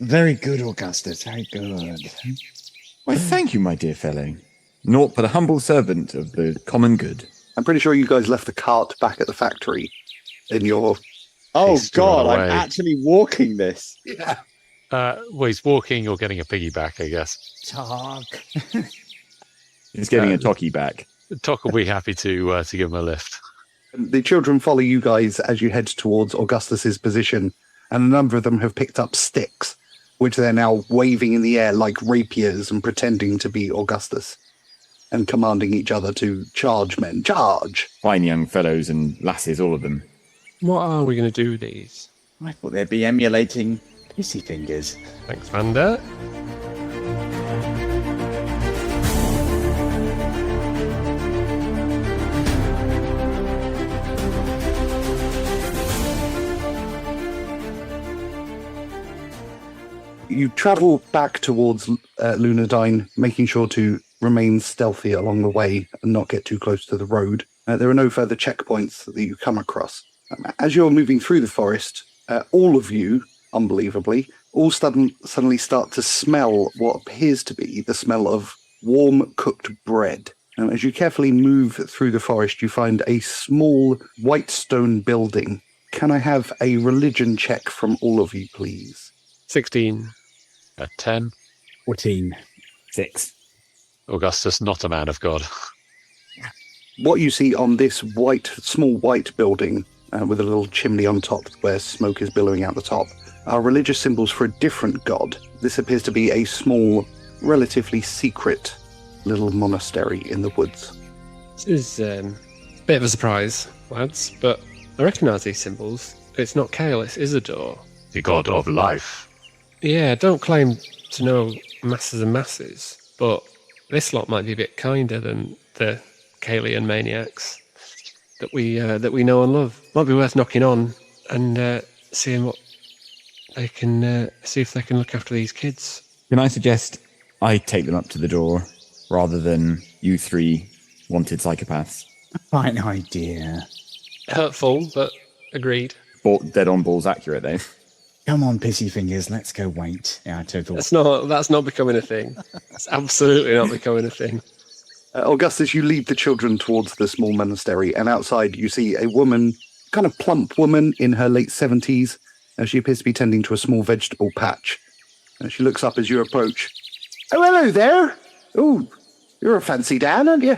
[SPEAKER 6] Very good, Augustus. Very good.
[SPEAKER 3] Why, thank you, my dear fellow. Naught but a humble servant of the common good.
[SPEAKER 2] I'm pretty sure you guys left the cart back at the factory in your...
[SPEAKER 6] Oh,
[SPEAKER 7] He's
[SPEAKER 6] God,
[SPEAKER 7] drawn
[SPEAKER 6] I'm
[SPEAKER 7] away.
[SPEAKER 6] actually walking this.
[SPEAKER 2] Yeah.
[SPEAKER 7] Well, he's walking or getting a piggyback, I guess.
[SPEAKER 6] Talk.
[SPEAKER 3] He's getting a talkie back.
[SPEAKER 7] Tok will be happy to give him a lift.
[SPEAKER 2] The children follow you guys as you head towards Augustus's position, and a number of them have picked up sticks, which they're now waving in the air like rapiers and pretending to be Augustus, and commanding each other to charge, men, charge!
[SPEAKER 3] Fine young fellows and lasses, all of them.
[SPEAKER 5] What are we going to do with these?
[SPEAKER 6] I thought they'd be emulating pissy fingers.
[SPEAKER 5] Thanks, Vander.
[SPEAKER 2] You travel back towards Lunadine, making sure to remain stealthy along the way and not get too close to the road. There are no further checkpoints that you come across. As you're moving through the forest, all of you, unbelievably, all suddenly start to smell what appears to be the smell of warm cooked bread. As you carefully move through the forest, you find a small white stone building. Can I have a religion check from all of you, please?
[SPEAKER 5] 16.
[SPEAKER 7] 10.
[SPEAKER 6] 14.
[SPEAKER 3] 6.
[SPEAKER 7] Augustus, not a man of God.
[SPEAKER 2] What you see on this small white building with a little chimney on top where smoke is billowing out the top are religious symbols for a different god. This appears to be a small, relatively secret little monastery in the woods.
[SPEAKER 5] This is a bit of a surprise, lads, but I recognise these symbols. It's not Kale, it's Isidore.
[SPEAKER 4] The god of life.
[SPEAKER 5] Yeah, I don't claim to know masses and masses, but this lot might be a bit kinder than the Khailian maniacs that we know and love. Might be worth knocking on and seeing what they can see if they can look after these kids.
[SPEAKER 3] Can I suggest I take them up to the door rather than you three wanted psychopaths?
[SPEAKER 6] Fine idea.
[SPEAKER 5] Hurtful, but agreed.
[SPEAKER 3] Dead on balls accurate, though.
[SPEAKER 6] Come on, pissy fingers, let's go wait. Yeah, total.
[SPEAKER 5] That's not becoming a thing. It's absolutely not becoming a thing.
[SPEAKER 2] Augustus, you lead the children towards the small monastery, and outside you see a woman, kind of plump woman in her late 70s. She appears to be tending to a small vegetable patch. She looks up as you approach. Oh, hello there. Oh, you're a fancy Dan, aren't you?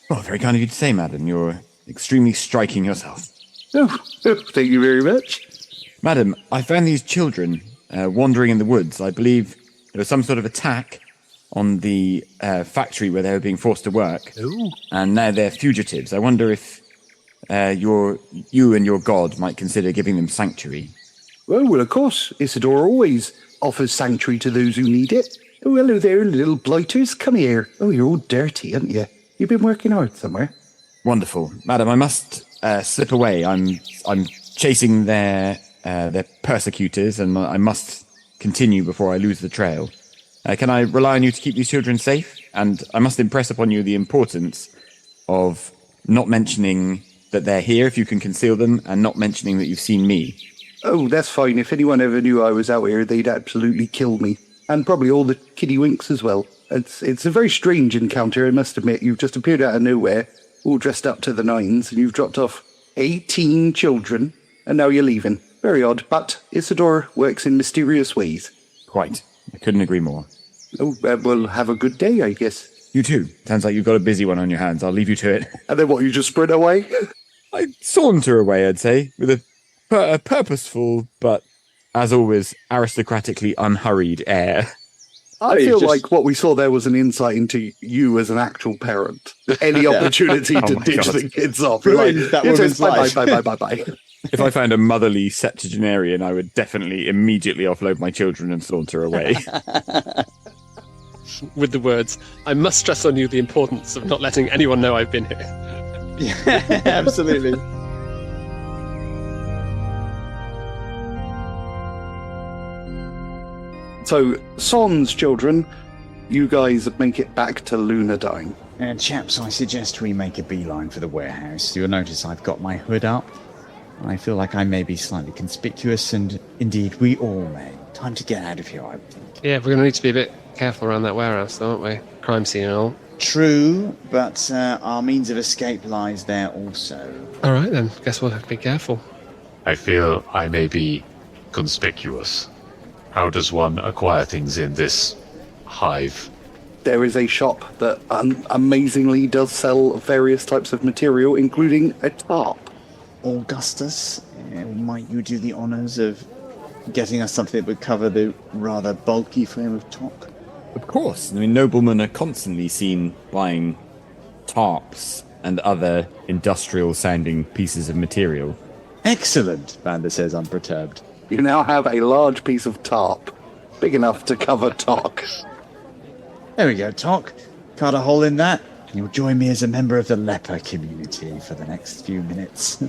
[SPEAKER 3] Oh, very kind of you to say, madam. You're extremely striking yourself.
[SPEAKER 2] Oh, thank you very much.
[SPEAKER 3] Madam, I found these children wandering in the woods. I believe there was some sort of attack on the factory where they were being forced to work.
[SPEAKER 6] Ooh.
[SPEAKER 3] And now they're fugitives. I wonder if you and your god might consider giving them sanctuary.
[SPEAKER 2] Well, of course. Isidore always offers sanctuary to those who need it. Oh, hello there, little blighters. Come here. Oh, you're all dirty, aren't you? You've been working hard somewhere.
[SPEAKER 3] Wonderful. Madam, I must slip away. I'm chasing their persecutors, and I must continue before I lose the trail. Can I rely on you to keep these children safe? And I must impress upon you the importance of not mentioning that they're here if you can conceal them, and not mentioning that you've seen me.
[SPEAKER 2] Oh, that's fine. If anyone ever knew I was out here, they'd absolutely kill me. And probably all the kiddywinks as well. It's a very strange encounter, I must admit. You've just appeared out of nowhere, all dressed up to the nines, and you've dropped off 18 children, and now you're leaving. Very odd, but Isidore works in mysterious ways.
[SPEAKER 3] Quite. I couldn't agree more.
[SPEAKER 2] Oh, well, have a good day, I guess.
[SPEAKER 3] You too. Sounds like you've got a busy one on your hands. I'll leave you to it.
[SPEAKER 2] And then what, you just sprint away?
[SPEAKER 3] I saunter away, I'd say, with a purposeful, but, as always, aristocratically unhurried air.
[SPEAKER 2] I feel like what we saw there was an insight into you as an actual parent. Any opportunity to ditch the kids off.
[SPEAKER 6] Ruined that woman's life.
[SPEAKER 2] Bye.
[SPEAKER 3] If I found a motherly septuagenarian, I would definitely immediately offload my children and saunter away.
[SPEAKER 5] With the words, I must stress on you the importance of not letting anyone know I've been here.
[SPEAKER 6] Yeah, absolutely.
[SPEAKER 2] So, Son's children, you guys make it back to Lunadine.
[SPEAKER 6] Chaps, I suggest we make a beeline for the warehouse. You'll notice I've got my hood up. I feel like I may be slightly conspicuous, and indeed we all may. Time to get out of here, I think.
[SPEAKER 5] Yeah, we're going to need to be a bit careful around that warehouse, though, aren't we? Crime scene and all.
[SPEAKER 6] True, but our means of escape lies there also.
[SPEAKER 5] All right, then. Guess we'll have to be careful.
[SPEAKER 4] I feel I may be conspicuous. How does one acquire things in this hive?
[SPEAKER 2] There is a shop that amazingly does sell various types of material, including a tarp.
[SPEAKER 6] Augustus, might you do the honours of getting us something that would cover the rather bulky frame of Tok?
[SPEAKER 3] Of course. I mean, noblemen are constantly seen buying tarps and other industrial-sounding pieces of material.
[SPEAKER 6] Excellent, Vander says unperturbed.
[SPEAKER 2] You now have a large piece of tarp, big enough to cover Tok.
[SPEAKER 6] There we go, Tok. Cut a hole in that. You'll join me as a member of the leper community for the next few minutes.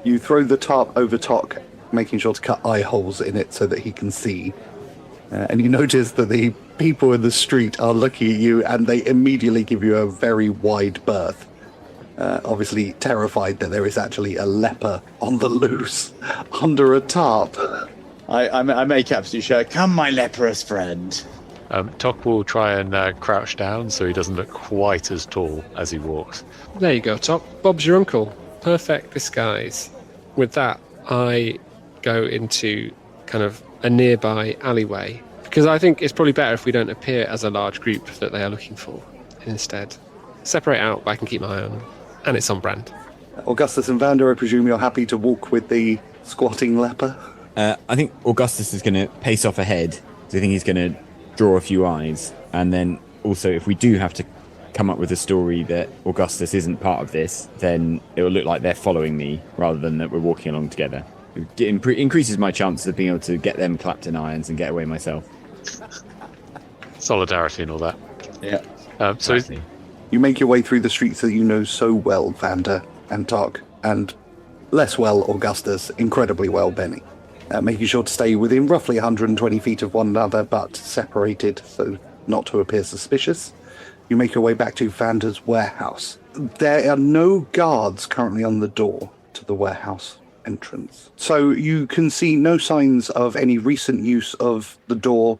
[SPEAKER 2] You throw the tarp over Tok, making sure to cut eye holes in it so that he can see. And you notice that the people in the street are looking at you, and they immediately give you a very wide berth. obviously terrified that there is actually a leper on the loose under a tarp.
[SPEAKER 6] I make absolutely sure. Come, my leprous friend.
[SPEAKER 7] Tok will try and crouch down so he doesn't look quite as tall as he walks.
[SPEAKER 5] There you go, Tok. Bob's your uncle. Perfect disguise. With that, I go into kind of a nearby alleyway, because I think it's probably better if we don't appear as a large group that they are looking for. Instead, separate out, but I can keep my eye on them. And it's on brand.
[SPEAKER 2] Augustus and Vander, I presume you're happy to walk with the squatting leper?
[SPEAKER 3] I think Augustus is going to pace off ahead. So I think he's going to draw a few eyes. And then also, if we do have to come up with a story that Augustus isn't part of this, then it will look like they're following me rather than that we're walking along together. It increases my chances of being able to get them clapped in irons and get away myself.
[SPEAKER 7] Solidarity and all that.
[SPEAKER 6] Yeah.
[SPEAKER 7] So
[SPEAKER 3] Exactly.
[SPEAKER 2] You make your way through the streets that you know so well, Vander and Tok, and less well, Augustus, incredibly well, Benny. Making sure to stay within roughly 120 feet of one another, but separated so not to appear suspicious. You make your way back to Vander's warehouse. There are no guards currently on the door to the warehouse entrance. So you can see no signs of any recent use of the door,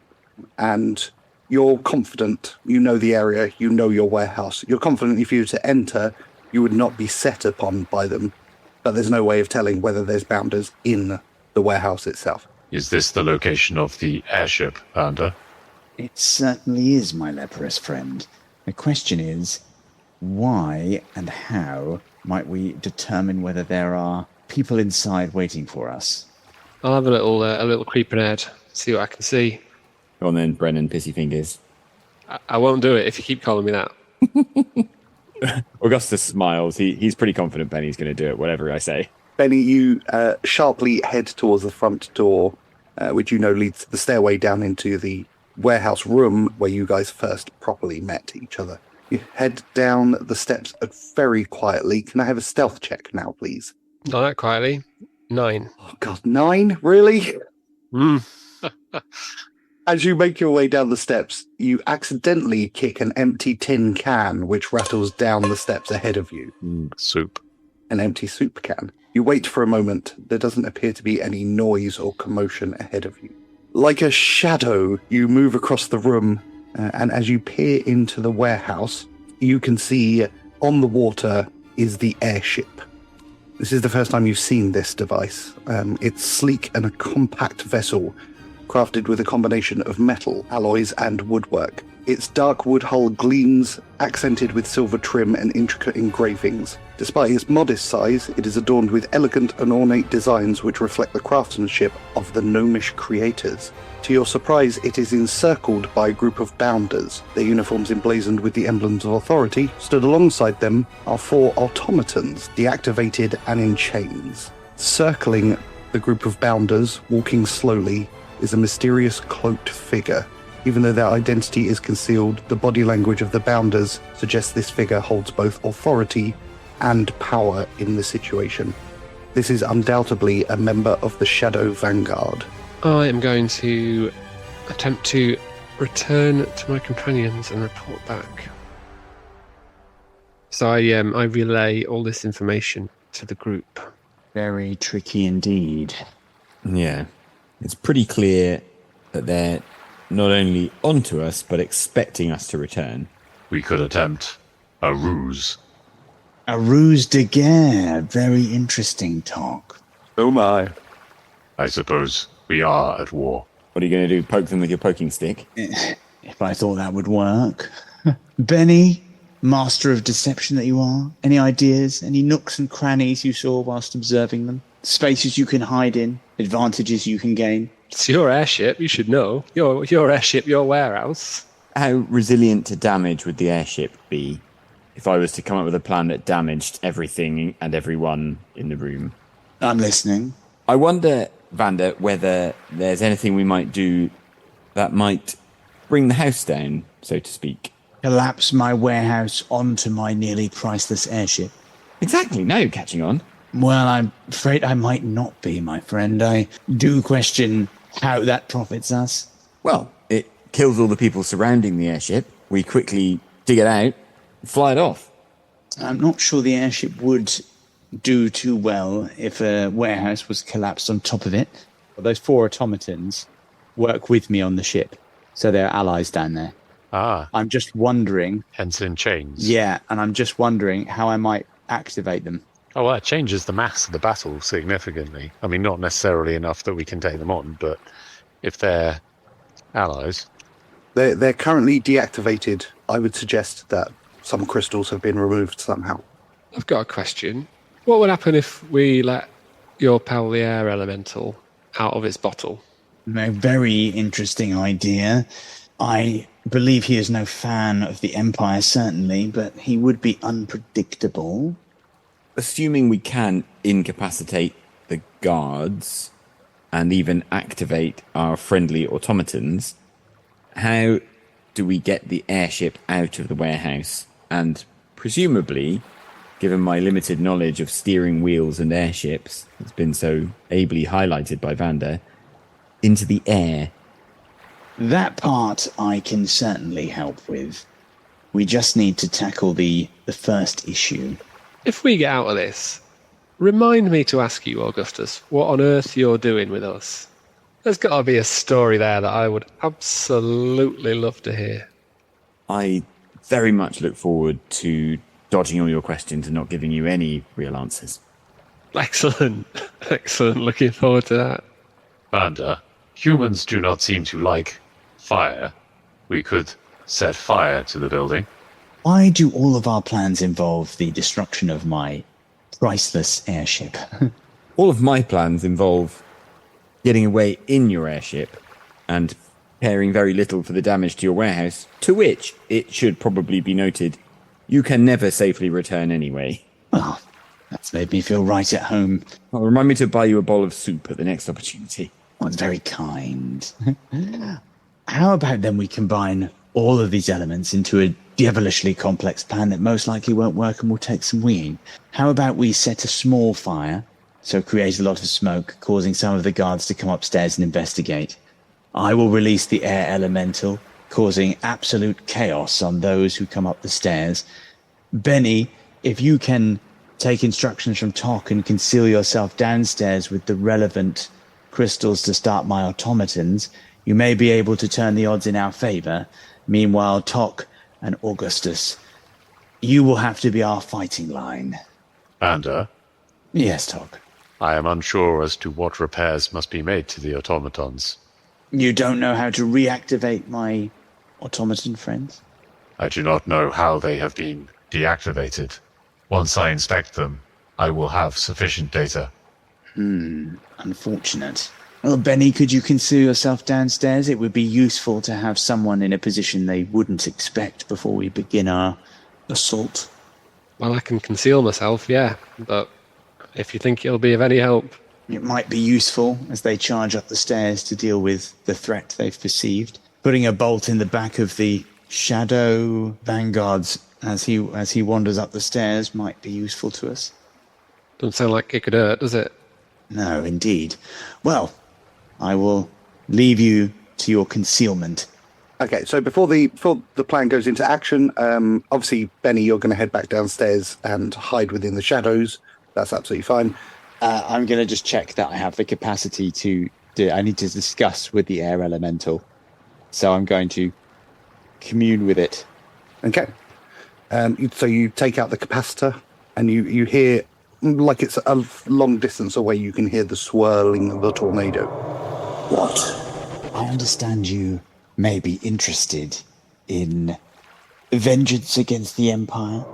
[SPEAKER 2] and you're confident, you know the area, you know your warehouse. You're confident if you were to enter, you would not be set upon by them, but there's no way of telling whether there's bounders in the warehouse itself.
[SPEAKER 4] Is this the location of the airship, Vander?
[SPEAKER 6] It certainly is, my leprous friend. The question is, why and how might we determine whether there are people inside waiting for us?
[SPEAKER 5] I'll have a little creep ahead, see what I can see.
[SPEAKER 3] Go on then, Brennan, pissy fingers.
[SPEAKER 5] I won't do it if you keep calling me that.
[SPEAKER 3] Augustus smiles. He's pretty confident Benny's going to do it, whatever I say.
[SPEAKER 2] Benny, you sharply head towards the front door, which you know leads to the stairway down into the warehouse room where you guys first properly met each other. You head down the steps very quietly. Can I have a stealth check now, please?
[SPEAKER 5] Not that quietly. 9.
[SPEAKER 2] Oh, God, 9? Really? As you make your way down the steps, you accidentally kick an empty tin can, which rattles down the steps ahead of you.
[SPEAKER 4] Soup.
[SPEAKER 2] An empty soup can. You wait for a moment. There doesn't appear to be any noise or commotion ahead of you. Like a shadow, you move across the room, and as you peer into the warehouse, you can see on the water is the airship. This is the first time you've seen this device. It's sleek and a compact vessel, crafted with a combination of metal, alloys, and woodwork. Its dark wood hull gleams, accented with silver trim and intricate engravings. Despite its modest size, it is adorned with elegant and ornate designs which reflect the craftsmanship of the gnomish creators. To your surprise, it is encircled by a group of bounders. Their uniforms emblazoned with the emblems of authority. Stood alongside them are 4 automatons, deactivated and in chains. Circling the group of bounders, walking slowly, is a mysterious cloaked figure. Even though their identity is concealed, the body language of the bounders suggests this figure holds both authority and power in the situation. This is undoubtedly a member of the Shadow Vanguard.
[SPEAKER 5] I am going to attempt to return to my companions and report back. So I relay all this information to the group.
[SPEAKER 6] Very tricky indeed.
[SPEAKER 3] Yeah. It's pretty clear that they're not only onto us, but expecting us to return.
[SPEAKER 4] We could attempt a ruse.
[SPEAKER 6] A ruse de guerre. Very interesting talk.
[SPEAKER 2] Oh my.
[SPEAKER 4] I suppose we are at war.
[SPEAKER 3] What are you going to do? Poke them with your poking stick?
[SPEAKER 6] If I thought that would work. Benny, master of deception that you are, any ideas, any nooks and crannies you saw whilst observing them? Spaces you can hide in, advantages you can gain?
[SPEAKER 5] It's your airship, you should know. Your airship, your warehouse.
[SPEAKER 3] How resilient to damage would the airship be if I was to come up with a plan that damaged everything and everyone in the room?
[SPEAKER 6] I'm listening.
[SPEAKER 3] I wonder, Vander, whether there's anything we might do that might bring the house down, so to speak.
[SPEAKER 6] Collapse my warehouse onto my nearly priceless airship.
[SPEAKER 3] Exactly, now you're catching on.
[SPEAKER 6] Well, I'm afraid I might not be, my friend. I do question how that profits us.
[SPEAKER 3] Well, it kills all the people surrounding the airship. We quickly dig it out, fly it off.
[SPEAKER 6] I'm not sure the airship would do too well if a warehouse was collapsed on top of it. But those 4 automatons work with me on the ship, so they're allies down there.
[SPEAKER 7] Ah,
[SPEAKER 6] I'm just wondering...
[SPEAKER 7] hence in chains.
[SPEAKER 6] Yeah, and I'm just wondering how I might activate them.
[SPEAKER 7] Oh, well, that changes the mass of the battle significantly. I mean, not necessarily enough that we can take them on, but if they're allies...
[SPEAKER 2] They're currently deactivated. I would suggest that some crystals have been removed somehow.
[SPEAKER 5] I've got a question. What would happen if we let your pal, the air elemental, out of its bottle?
[SPEAKER 6] A very interesting idea. I believe he is no fan of the Empire, certainly, but he would be unpredictable.
[SPEAKER 3] Assuming we can incapacitate the guards and even activate our friendly automatons, how do we get the airship out of the warehouse? And presumably, given my limited knowledge of steering wheels and airships, that's been so ably highlighted by Vander, into the air.
[SPEAKER 6] That part I can certainly help with. We just need to tackle the first issue.
[SPEAKER 5] If we get out of this, remind me to ask you, Augustus, what on earth you're doing with us. There's got to be a story there that I would absolutely love to hear.
[SPEAKER 3] I very much look forward to dodging all your questions and not giving you any real answers.
[SPEAKER 5] Excellent. Excellent. Looking forward to that.
[SPEAKER 4] Vander, humans do not seem to like fire. We could set fire to the building.
[SPEAKER 6] Why do all of our plans involve the destruction of my priceless airship?
[SPEAKER 3] All of my plans involve getting away in your airship and caring very little for the damage to your warehouse, to which, it should probably be noted, you can never safely return anyway.
[SPEAKER 6] Well, that's made me feel right at home.
[SPEAKER 3] Well, remind me to buy you a bowl of soup at the next opportunity.
[SPEAKER 6] Well, it's very kind. How about then we combine all of these elements into a devilishly complex plan that most likely won't work and will take some winging? How about we set a small fire, so create a lot of smoke, causing some of the guards to come upstairs and investigate. I will release the air elemental, causing absolute chaos on those who come up the stairs. Benny, if you can take instructions from Tok and conceal yourself downstairs with the relevant crystals to start my automatons, you may be able to turn the odds in our favor. Meanwhile, Tok and Augustus, you will have to be our fighting line.
[SPEAKER 4] Vander,
[SPEAKER 6] Yes, Tok.
[SPEAKER 4] I am unsure as to what repairs must be made to the automatons.
[SPEAKER 6] You don't know how to reactivate my automaton friends?
[SPEAKER 4] I do not know how they have been deactivated. Once I inspect them, I will have sufficient data.
[SPEAKER 6] Unfortunate. Well, Benny, could you conceal yourself downstairs? It would be useful to have someone in a position they wouldn't expect before we begin our assault.
[SPEAKER 5] Well, I can conceal myself, yeah, but if you think it'll be of any help...
[SPEAKER 6] It might be useful as they charge up the stairs to deal with the threat they've perceived. Putting a bolt in the back of the shadow vanguards as he wanders up the stairs might be useful to us.
[SPEAKER 5] Doesn't sound like it could hurt, does it?
[SPEAKER 6] No, indeed. Well, I will leave you to your concealment.
[SPEAKER 2] Okay, so before the plan goes into action, obviously, Benny, you're going to head back downstairs and hide within the shadows. That's absolutely fine.
[SPEAKER 6] I'm going to just check that I have the capacity to do. I need to discuss with the air elemental. So I'm going to commune with it.
[SPEAKER 2] Okay. So you take out the capacitor and you hear, like it's a long distance away, you can hear the swirling of the tornado.
[SPEAKER 6] What? I understand you may be interested in vengeance against the Empire.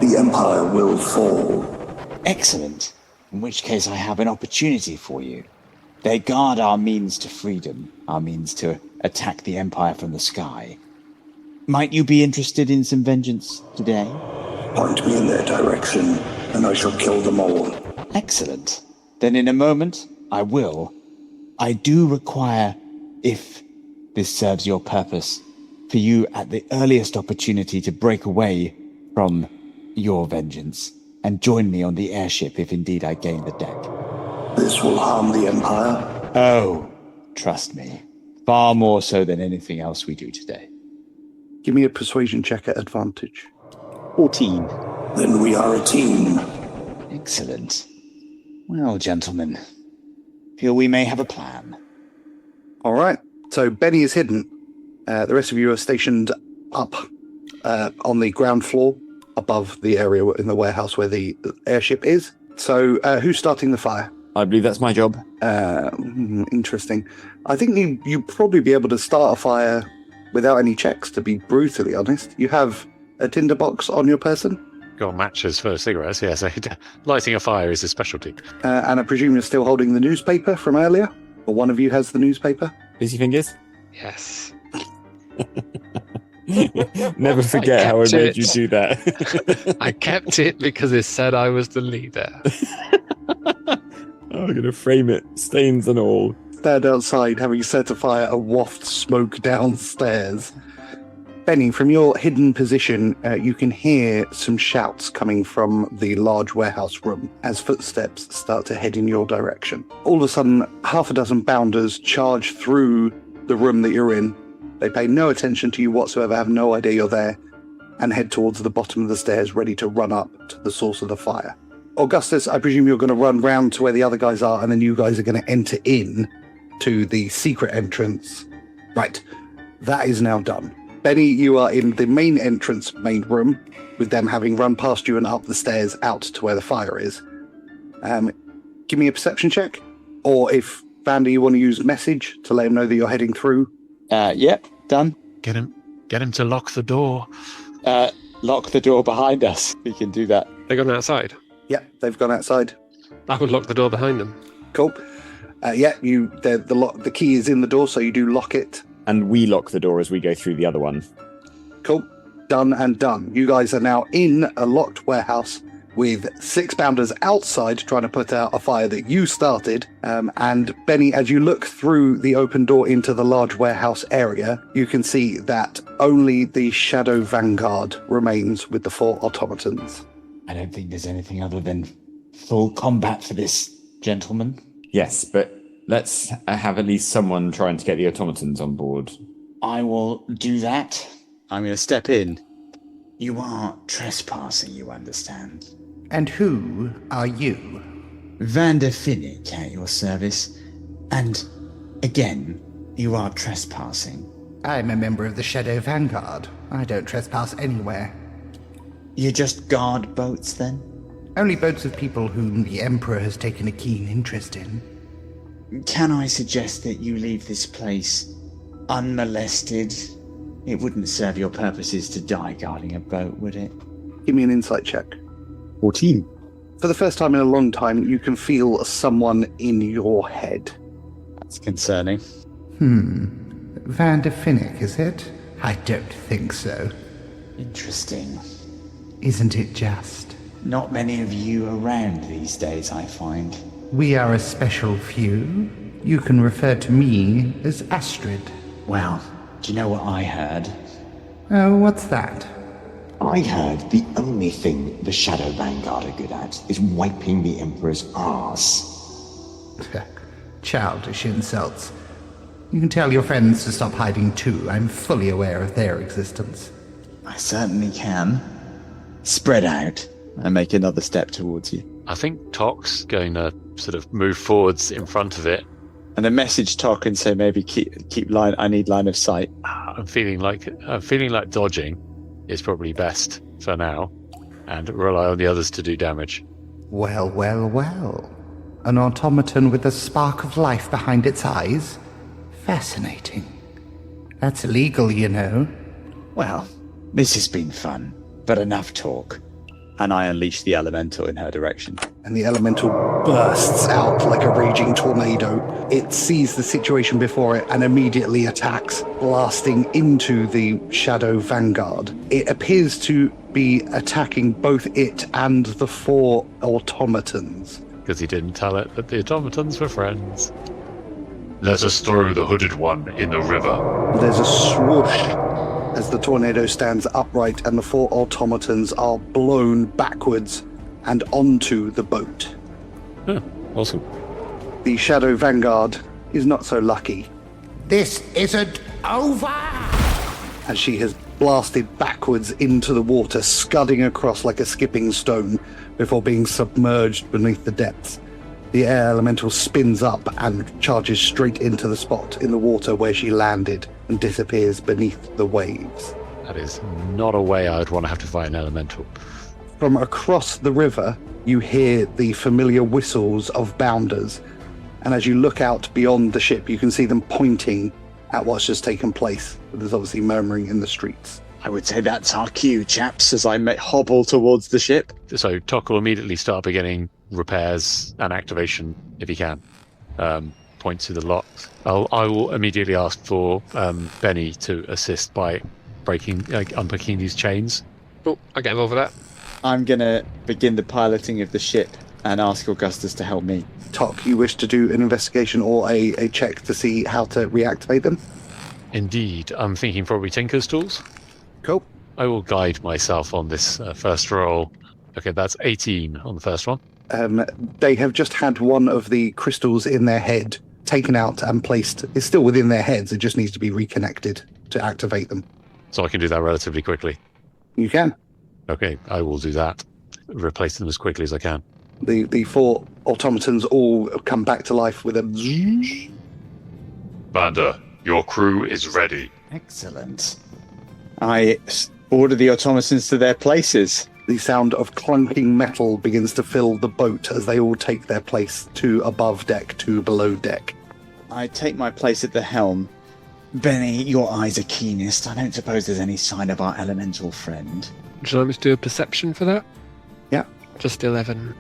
[SPEAKER 8] The Empire will fall.
[SPEAKER 6] Excellent. In which case I have an opportunity for you. They guard our means to freedom, our means to attack the Empire from the sky. Might you be interested in some vengeance today?
[SPEAKER 8] Point me in their direction, and I shall kill them all.
[SPEAKER 6] Excellent. Then in a moment, I will. I do require, if this serves your purpose, for you at the earliest opportunity to break away from your vengeance and join me on the airship if indeed I gain the deck.
[SPEAKER 8] This will harm the Empire?
[SPEAKER 6] Oh, trust me. Far more so than anything else we do today.
[SPEAKER 2] Give me a persuasion check at advantage.
[SPEAKER 6] 14.
[SPEAKER 8] Then we are a team.
[SPEAKER 6] Excellent. Well, gentlemen, feel we may have a plan.
[SPEAKER 2] All right. So Benny is hidden. The rest of you are stationed up on the ground floor above the area in the warehouse where the airship is. So who's starting the fire?
[SPEAKER 3] I believe that's my job.
[SPEAKER 2] Interesting. I think you'd probably be able to start a fire without any checks, to be brutally honest. You have a tinderbox on your person?
[SPEAKER 7] Got matches for cigarettes, yeah, so lighting a fire is a specialty.
[SPEAKER 2] And I presume you're still holding the newspaper from earlier? Or one of you has the newspaper?
[SPEAKER 3] Busy fingers?
[SPEAKER 5] Yes.
[SPEAKER 3] Never forget how I made you do that.
[SPEAKER 5] I kept it because it said I was the leader.
[SPEAKER 3] I'm going to frame it, stains and all.
[SPEAKER 2] Stand outside, having set a fire and waft smoke downstairs. Benny, from your hidden position, you can hear some shouts coming from the large warehouse room as footsteps start to head in your direction. All of a sudden, half a dozen bounders charge through the room that you're in. They pay no attention to you whatsoever, have no idea you're there, and head towards the bottom of the stairs, ready to run up to the source of the fire. Augustus, I presume you're going to run round to where the other guys are, and then you guys are going to enter in to the secret entrance. Right, that is now done. Benny, you are in the main entrance, main room, with them having run past you and up the stairs out to where the fire is. Give me a perception check, or if Vander, you want to use message to let him know that you're heading through.
[SPEAKER 6] Yep, done.
[SPEAKER 7] Get him to lock the door.
[SPEAKER 6] Lock the door behind us. We can do that.
[SPEAKER 5] They're gone outside.
[SPEAKER 2] Yep, they've gone outside.
[SPEAKER 5] I would lock the door behind them.
[SPEAKER 2] Cool. The key is in the door, so you do lock it.
[SPEAKER 3] And we lock the door as we go through the other one.
[SPEAKER 2] Cool. Done and done. You guys are now in a locked warehouse with 6 bounders outside trying to put out a fire that you started. And Benny, as you look through the open door into the large warehouse area, you can see that only the Shadow Vanguard remains with the 4 automatons.
[SPEAKER 6] I don't think there's anything other than full combat for this, gentlemen.
[SPEAKER 3] Yes, but let's have at least someone trying to get the automatons on board.
[SPEAKER 6] I will do that. I'm going to step in. You are trespassing, you understand.
[SPEAKER 9] And who are you?
[SPEAKER 6] Vander Finnick at your service. And again, you are trespassing.
[SPEAKER 9] I'm a member of the Shadow Vanguard. I don't trespass anywhere.
[SPEAKER 6] You just guard boats, then?
[SPEAKER 9] Only boats of people whom the Emperor has taken a keen interest in.
[SPEAKER 6] Can I suggest that you leave this place unmolested? It wouldn't serve your purposes to die guarding a boat, would it?
[SPEAKER 2] Give me an insight check.
[SPEAKER 6] 14.
[SPEAKER 2] For the first time in a long time, you can feel someone in your head.
[SPEAKER 6] That's concerning.
[SPEAKER 9] Vander Finnick, is it? I don't think so.
[SPEAKER 6] Interesting.
[SPEAKER 9] Isn't it just?
[SPEAKER 6] Not many of you around these days, I find.
[SPEAKER 9] We are a special few. You can refer to me as Astrid.
[SPEAKER 6] Well, do you know what I heard?
[SPEAKER 9] Oh, what's that?
[SPEAKER 10] I heard the only thing the Shadow Vanguard are good at is wiping the Emperor's arse.
[SPEAKER 9] Childish insults. You can tell your friends to stop hiding too. I'm fully aware of their existence.
[SPEAKER 6] I certainly can. Spread out. I make another step towards you.
[SPEAKER 7] I think Tok's going to sort of move forwards in front of it.
[SPEAKER 6] And then message Tok and say maybe keep line. I need line of sight.
[SPEAKER 7] I'm feeling like dodging is probably best for now, and rely on the others to do damage.
[SPEAKER 9] Well, well, well. An automaton with a spark of life behind its eyes? Fascinating. That's illegal, you know.
[SPEAKER 6] Well, this has been fun, but enough talk. And I unleash the elemental in her direction.
[SPEAKER 2] And the elemental bursts out like a raging tornado. It sees the situation before it and immediately attacks, blasting into the Shadow Vanguard. It appears to be attacking both it and the 4 automatons.
[SPEAKER 7] Because he didn't tell it that the automatons were friends.
[SPEAKER 4] Let us throw the hooded one in the river.
[SPEAKER 2] There's a swoosh as the tornado stands upright and the 4 automatons are blown backwards and onto the boat.
[SPEAKER 7] Awesome.
[SPEAKER 2] The Shadow Vanguard is not so lucky,
[SPEAKER 9] This isn't over!
[SPEAKER 2] as she has blasted backwards into the water, scudding across like a skipping stone before being submerged beneath the depths. The air elemental spins up and charges straight into the spot in the water where she landed and disappears beneath the waves.
[SPEAKER 7] That is not a way I would want to have to fight an elemental.
[SPEAKER 2] From across the river, you hear the familiar whistles of bounders, and as you look out beyond the ship, you can see them pointing at what's just taken place. There's obviously murmuring in the streets.
[SPEAKER 6] I would say that's our cue, chaps, as I hobble towards the ship.
[SPEAKER 7] So Tok will immediately start beginning repairs and activation if he can. Point to the locks. I will immediately ask for Benny to assist by unpicking these chains.
[SPEAKER 5] Oh, I get involved with that.
[SPEAKER 6] I'm going to begin the piloting of the ship and ask Augustus to help me.
[SPEAKER 2] Tok, you wish to do an investigation or a check to see how to reactivate them?
[SPEAKER 7] Indeed. I'm thinking probably Tinker's tools.
[SPEAKER 2] Cool.
[SPEAKER 7] I will guide myself on this first roll. Okay, that's 18 on the first one.
[SPEAKER 2] They have just had one of the crystals in their head taken out and placed. It's still within their heads. It just needs to be reconnected to activate them.
[SPEAKER 7] So I can do that relatively quickly.
[SPEAKER 2] You can.
[SPEAKER 7] Okay, I will do that. Replace them as quickly as I can.
[SPEAKER 2] The 4 automatons all come back to life with a...
[SPEAKER 4] Vander, your crew is ready.
[SPEAKER 6] Excellent. I order the automatons to their places.
[SPEAKER 2] The sound of clunking metal begins to fill the boat as they all take their place, 2 above deck, 2 below deck.
[SPEAKER 6] I take my place at the helm. Benny, your eyes are keenest. I don't suppose there's any sign of our elemental friend.
[SPEAKER 5] Would you like me to do a perception for that?
[SPEAKER 2] Yeah.
[SPEAKER 5] Just 11.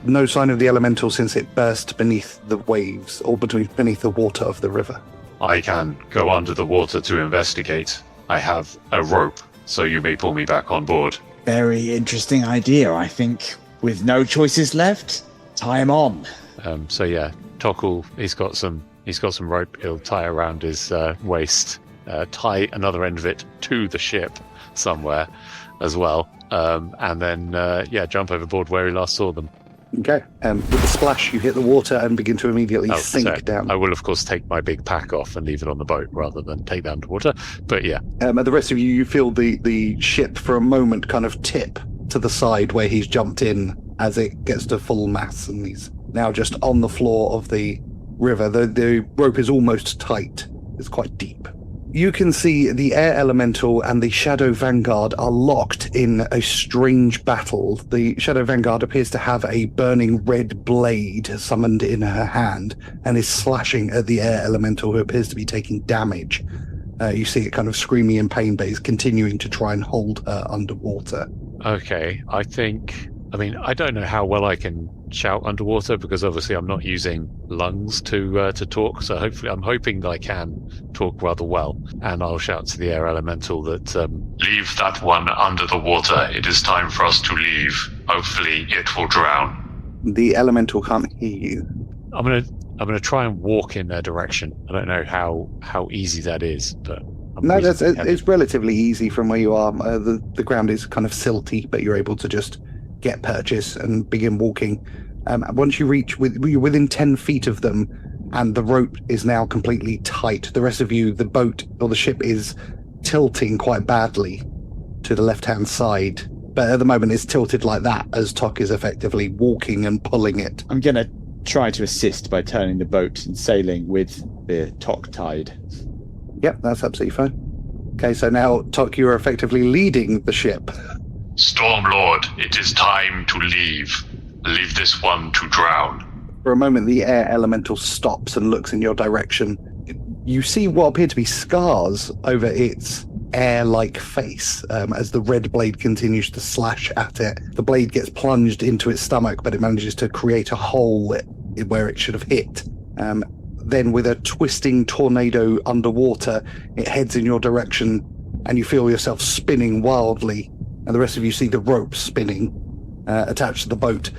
[SPEAKER 2] No sign of the elemental since it burst beneath the waves, or beneath the water of the river.
[SPEAKER 4] I can go under the water to investigate. I have a rope, so you may pull me back on board.
[SPEAKER 6] Very interesting idea. I think with no choices left, tie him on.
[SPEAKER 7] So yeah, Tokul, he's got some rope. He'll tie around his waist, tie another end of it to the ship somewhere as well, and then jump overboard where he last saw them.
[SPEAKER 2] Okay. With a splash, you hit the water and begin to immediately sink down.
[SPEAKER 7] I will, of course, take my big pack off and leave it on the boat rather than take that underwater. But yeah.
[SPEAKER 2] The rest of you feel the ship for a moment kind of tip to the side where he's jumped in as it gets to full mass, and he's now just on the floor of the river. The rope is almost tight. It's quite deep. You can see the air elemental and the shadow vanguard are locked in a strange battle. The shadow vanguard appears to have a burning red blade summoned in her hand and is slashing at the air elemental, who appears to be taking damage. You see it kind of screaming in pain, but is continuing to try and hold her underwater.
[SPEAKER 7] Okay, I don't know how well I can shout underwater because obviously I'm not using lungs to talk. So I'm hoping that I can talk rather well, and I'll shout to the air elemental that
[SPEAKER 4] leave that one under the water. It is time for us to leave. Hopefully, it will drown.
[SPEAKER 2] The elemental can't hear you.
[SPEAKER 7] I'm gonna try and walk in their direction. I don't know how easy that is, but
[SPEAKER 2] it's relatively easy from where you are. The ground is kind of silty, but you're able to just get purchase and begin walking. Once you reach you're within 10 feet of them, and the rope is now completely tight. The rest of you, the boat or the ship is tilting quite badly to the left-hand side, but at the moment it's tilted like that as Tok is effectively walking and pulling it.
[SPEAKER 6] I'm going to try to assist by turning the boat and sailing with the Tok tied.
[SPEAKER 2] Yep, that's absolutely fine. Okay, so now, Tok, you're effectively leading the ship.
[SPEAKER 4] Stormlord, it is time to leave. Leave this one to drown.
[SPEAKER 2] For a moment, the air elemental stops and looks in your direction. You see what appear to be scars over its air-like face as the red blade continues to slash at it. The blade gets plunged into its stomach, but it manages to create a hole where it should have hit. Then with a twisting tornado underwater, it heads in your direction, and you feel yourself spinning wildly. And the rest of you see the rope spinning attached to the boat.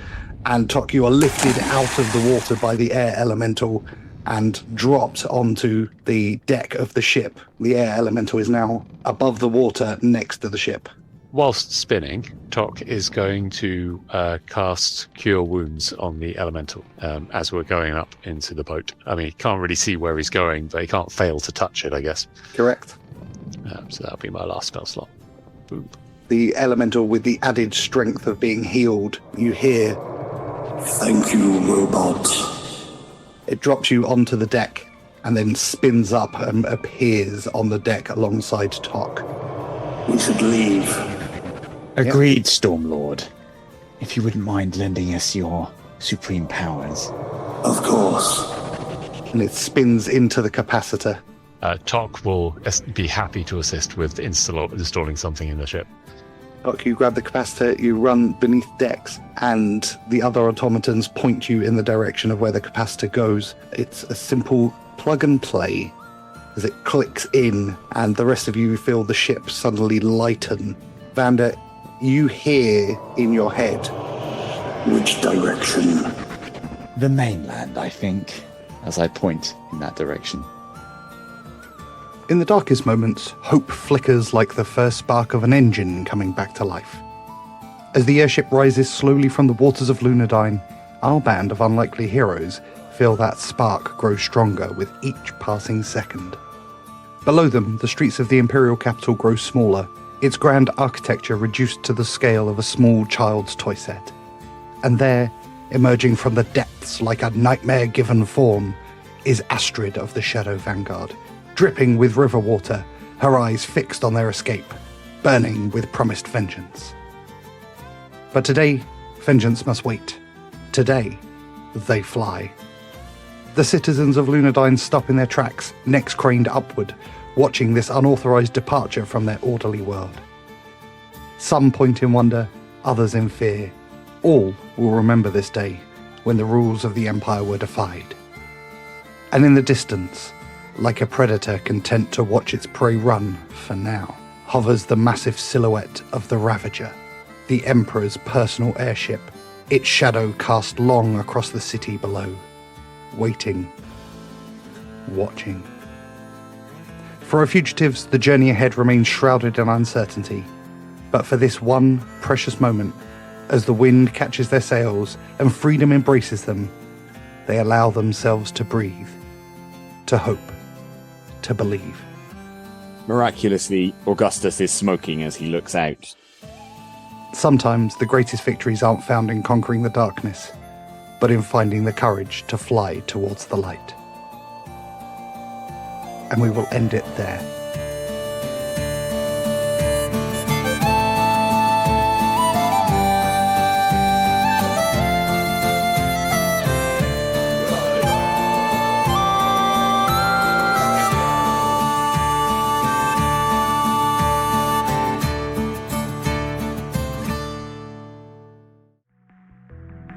[SPEAKER 2] And Tok, you are lifted out of the water by the air elemental and dropped onto the deck of the ship. The air elemental is now above the water next to the ship.
[SPEAKER 7] Whilst spinning, Tok is going to cast Cure Wounds on the elemental as we're going up into the boat. I mean, he can't really see where he's going, but he can't fail to touch it, I guess.
[SPEAKER 2] Correct.
[SPEAKER 7] So that'll be my last spell slot. Boom.
[SPEAKER 2] The elemental, with the added strength of being healed, you hear,
[SPEAKER 8] Thank you, robots.
[SPEAKER 2] it drops you onto the deck and then spins up and appears on the deck alongside Tok.
[SPEAKER 8] We should leave.
[SPEAKER 6] Agreed, Stormlord. If you wouldn't mind lending us your supreme powers.
[SPEAKER 8] Of course.
[SPEAKER 2] And it spins into the capacitor.
[SPEAKER 7] Tok will be happy to assist with installing something in the ship.
[SPEAKER 2] Tok, you grab the capacitor, you run beneath decks, and the other automatons point you in the direction of where the capacitor goes. It's a simple plug and play as it clicks in, and the rest of you feel the ship suddenly lighten. Vander, you hear in your head,
[SPEAKER 8] Which direction?
[SPEAKER 6] The mainland, I think, as I point in that direction.
[SPEAKER 2] in the darkest moments, hope flickers like the first spark of an engine coming back to life. As the airship rises slowly from the waters of Lunadine, our band of unlikely heroes feel that spark grow stronger with each passing second. Below them, the streets of the Imperial capital grow smaller, its grand architecture reduced to the scale of a small child's toy set. And there, emerging from the depths like a nightmare-given form, is Astrid of the Shadow Vanguard, dripping with river water, her eyes fixed on their escape, burning with promised vengeance. But today, vengeance must wait. Today, they fly. The citizens of Lunadine stop in their tracks, necks craned upward, watching this unauthorized departure from their orderly world. Some point in wonder, others in fear. All will remember this day when the rules of the Empire were defied. And in the distance, like a predator content to watch its prey run, for now, hovers the massive silhouette of the Ravager, the Emperor's personal airship, its shadow cast long across the city below, waiting, watching. For our fugitives, the journey ahead remains shrouded in uncertainty, but for this one precious moment, as the wind catches their sails and freedom embraces them, they allow themselves to breathe, to hope, to believe.
[SPEAKER 3] Miraculously, Augustus is smoking as he looks out.
[SPEAKER 2] Sometimes the greatest victories aren't found in conquering the darkness, but in finding the courage to fly towards the light. And we will end it there.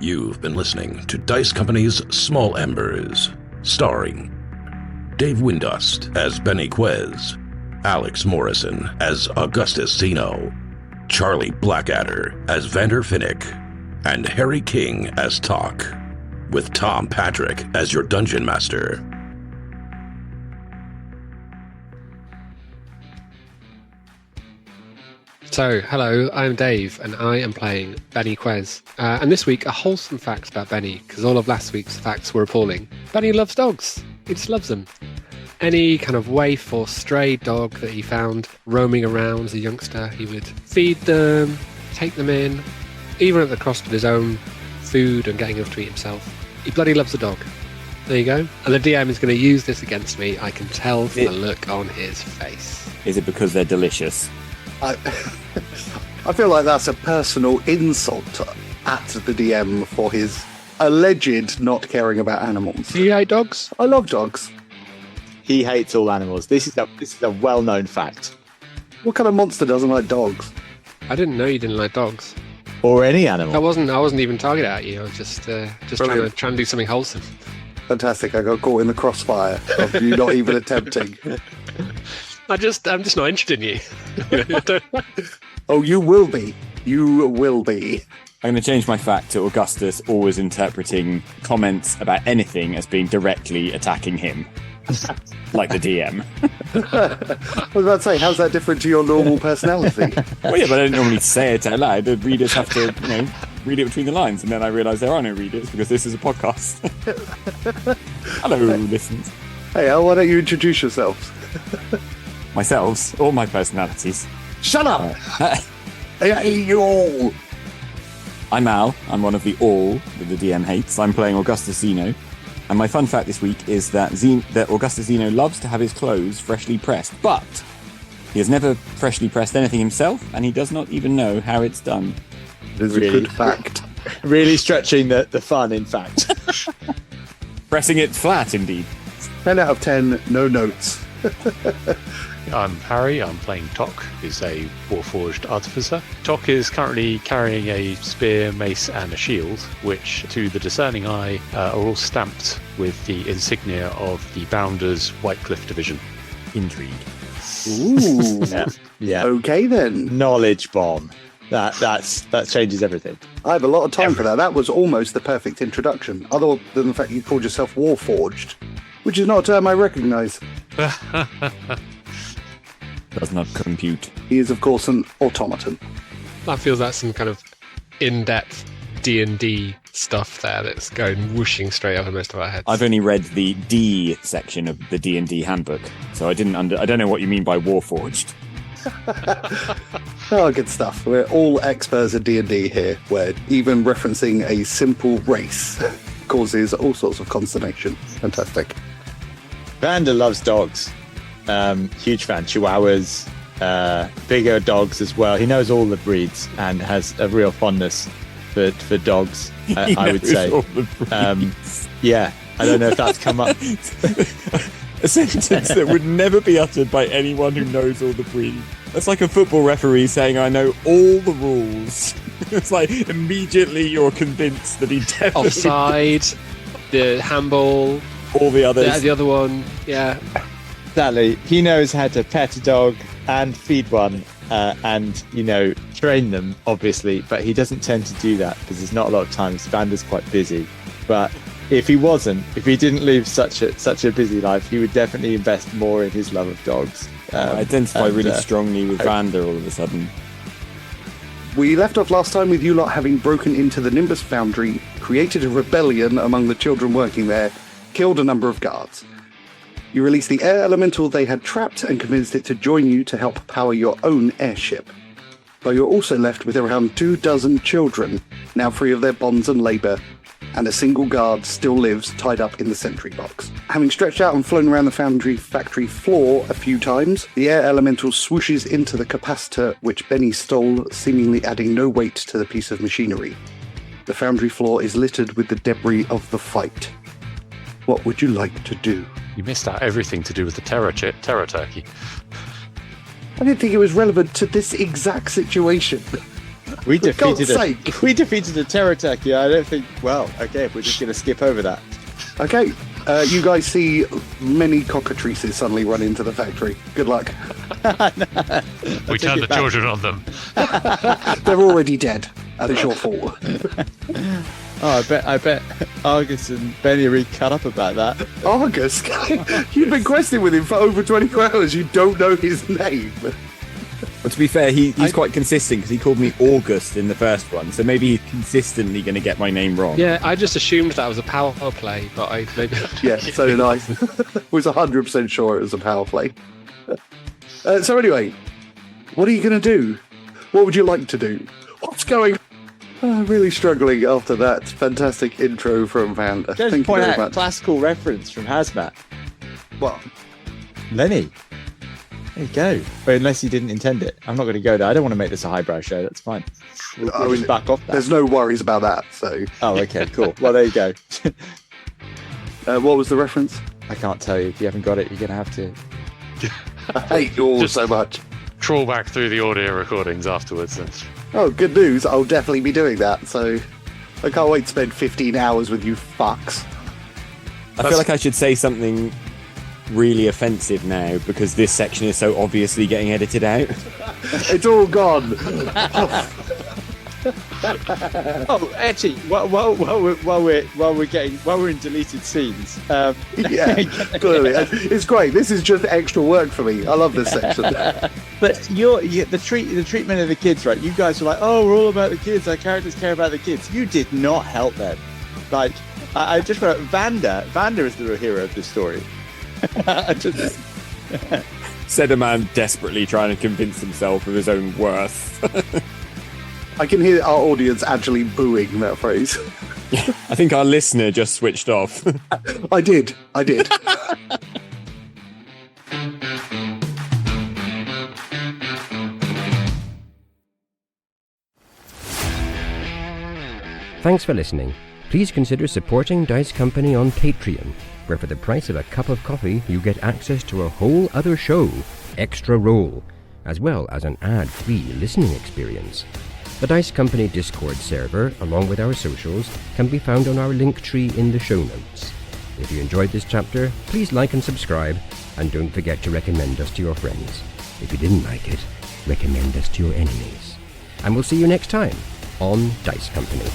[SPEAKER 11] You've been listening to Dice Company's Small Embers, starring Dave Windust as Benny Quez, Alex Morrison as Augustus Zeno, Charlie Blackadder as Vander Finnick, and Harry King as Tok, with Tom Patrick as your Dungeon Master.
[SPEAKER 5] So, hello, I'm Dave, and I am playing Benny Quez. And this week, a wholesome fact about Benny, because all of last week's facts were appalling. Benny loves dogs. He just loves them. Any kind of waif or stray dog that he found roaming around as a youngster, he would feed them, take them in, even at the cost of his own food and getting enough to eat himself. He bloody loves a dog. There you go. And the DM is going to use this against me. I can tell from the look on his face.
[SPEAKER 3] Is it because they're delicious?
[SPEAKER 2] I feel like that's a personal insult at the DM for his alleged not caring about animals.
[SPEAKER 5] Do you hate dogs?
[SPEAKER 2] I love dogs.
[SPEAKER 6] He hates all animals. This is a well-known fact.
[SPEAKER 2] What kind of monster doesn't like dogs?
[SPEAKER 5] I didn't know you didn't like dogs.
[SPEAKER 6] Or any animal.
[SPEAKER 5] I wasn't even targeted at you. I was just trying to do something wholesome.
[SPEAKER 2] Fantastic. I got caught in the crossfire of you not even attempting.
[SPEAKER 5] I'm just not interested in you.
[SPEAKER 2] Oh, you will be. You will be.
[SPEAKER 3] I'm going to change my fact to Augustus always interpreting comments about anything as being directly attacking him. Like the DM.
[SPEAKER 2] I was about to say, how's that different to your normal personality?
[SPEAKER 3] Well, yeah, but I don't normally say it out loud. The readers have to, read it between the lines, and then I realise there are no readers because this is a podcast. Hello, listeners.
[SPEAKER 2] Hey, why don't you introduce yourselves?
[SPEAKER 3] myself, all my personalities.
[SPEAKER 2] Shut up! You all!
[SPEAKER 3] I'm Al. I'm one of the all that the DM hates. I'm playing Augustus Zeno. And my fun fact this week is that Augustus Zeno loves to have his clothes freshly pressed, but he has never freshly pressed anything himself, and he does not even know how it's done.
[SPEAKER 2] It is a good fact.
[SPEAKER 6] Really stretching the fun, in fact.
[SPEAKER 3] Pressing it flat, indeed.
[SPEAKER 2] 10 out of 10, no notes.
[SPEAKER 7] I'm Harry. I'm playing Tok, who's a Warforged artificer. Tok is currently carrying a spear, mace, and a shield, which, to the discerning eye, are all stamped with the insignia of the Bounders Whitecliff Division.
[SPEAKER 3] Intrigue.
[SPEAKER 2] Ooh.
[SPEAKER 6] Yeah.
[SPEAKER 2] Okay then.
[SPEAKER 6] Knowledge bomb. That changes everything.
[SPEAKER 2] I have a lot of time for that. That was almost the perfect introduction, other than the fact you called yourself Warforged, which is not a term I recognise.
[SPEAKER 3] Does not compute.
[SPEAKER 2] He is, of course, an automaton.
[SPEAKER 5] That feels like some kind of in-depth D&D stuff there that's going whooshing straight over most of our heads.
[SPEAKER 3] I've only read the D section of the D&D handbook, so I don't know what you mean by Warforged.
[SPEAKER 2] Oh, good stuff. We're all experts at D&D here, where even referencing a simple race causes all sorts of consternation. Fantastic.
[SPEAKER 6] Vander loves dogs. Huge fan. Chihuahuas, bigger dogs as well. He knows all the breeds and has a real fondness for dogs, I would say. Yeah, I don't know if that's come up.
[SPEAKER 3] A sentence that would never be uttered by anyone who knows all the breeds. That's like a football referee saying, I know all the rules. It's like, immediately you're convinced that he definitely...
[SPEAKER 5] Offside, the handball...
[SPEAKER 3] all the others.
[SPEAKER 5] The other one, yeah.
[SPEAKER 6] Exactly. He knows how to pet a dog and feed one and, train them, obviously, but he doesn't tend to do that because there's not a lot of time. Vander's quite busy. But if he didn't live such a busy life, he would definitely invest more in his love of dogs.
[SPEAKER 3] I identify really strongly with Vander all of a sudden.
[SPEAKER 2] We left off last time with you lot having broken into the Nimbus Foundry, created a rebellion among the children working there, killed a number of guards. You released the air elemental they had trapped and convinced it to join you to help power your own airship. Though you're also left with around 24 children, now free of their bonds and labour, and a single guard still lives tied up in the sentry box. Having stretched out and flown around the foundry factory floor a few times, the air elemental swooshes into the capacitor which Benny stole, seemingly adding no weight to the piece of machinery. The foundry floor is littered with the debris of the fight. What would you like to do?
[SPEAKER 7] You missed out everything to do with the terror turkey.
[SPEAKER 2] I didn't think it was relevant to this exact situation.
[SPEAKER 6] We defeated the terror turkey. I don't think. Well, okay, we're just going to skip over that.
[SPEAKER 2] Okay, you guys see many cockatrices suddenly run into the factory. Good luck.
[SPEAKER 7] We turned the children on them.
[SPEAKER 2] They're already dead, and it's your fault.
[SPEAKER 6] Oh, I bet Argus and Benny are really cut up about that.
[SPEAKER 2] Argus? You've been questing with him for over 24 hours. You don't know his name.
[SPEAKER 3] Well, to be fair, he's quite consistent because he called me August in the first one, so maybe he's consistently going to get my name wrong.
[SPEAKER 5] Yeah, I just assumed that was a power play, but I maybe...
[SPEAKER 2] Yeah, so did I. Was 100% sure it was a power play. So anyway, what are you going to do? What would you like to do? What's going on? Really struggling after that fantastic intro from Vander.
[SPEAKER 6] Just
[SPEAKER 2] Thank you
[SPEAKER 6] point
[SPEAKER 2] very
[SPEAKER 6] out
[SPEAKER 2] much.
[SPEAKER 6] classical reference from Hazmat.
[SPEAKER 2] What?
[SPEAKER 6] Lenny. There you go. But unless you didn't intend it. I'm not going to go there. I don't want to make this a highbrow show. That's fine. We'll just back off that.
[SPEAKER 2] There's no worries about that, so...
[SPEAKER 6] Oh, okay, cool. Well, there you go.
[SPEAKER 2] What was the reference?
[SPEAKER 6] I can't tell you. If you haven't got it, you're going to have to...
[SPEAKER 2] I hate you all so much.
[SPEAKER 7] Trawl back through the audio recordings afterwards then.
[SPEAKER 2] Oh, good news. I'll definitely be doing that, so I can't wait to spend 15 hours with you fucks.
[SPEAKER 3] I feel like I should say something really offensive now because this section is so obviously getting edited out.
[SPEAKER 2] It's all gone.
[SPEAKER 6] Oh, actually, while we're in deleted scenes,
[SPEAKER 2] yeah, clearly, it's great. This is just extra work for me. I love this section.
[SPEAKER 6] But the treatment of the kids, right? You guys were like, "Oh, we're all about the kids. Our characters care about the kids." You did not help them. Like, I just wrote Vander is the real hero of this story.
[SPEAKER 3] Said a man desperately trying to convince himself of his own worth.
[SPEAKER 2] I can hear our audience actually booing that phrase.
[SPEAKER 3] I think our listener just switched off.
[SPEAKER 2] I did.
[SPEAKER 1] Thanks for listening. Please consider supporting Dice Company on Patreon, where for the price of a cup of coffee you get access to a whole other show, Extra Roll, as well as an ad-free listening experience. The Dice Company Discord server, along with our socials, can be found on our Linktree in the show notes. If you enjoyed this chapter, please like and subscribe, and don't forget to recommend us to your friends. If you didn't like it, recommend us to your enemies. And we'll see you next time on Dice Company.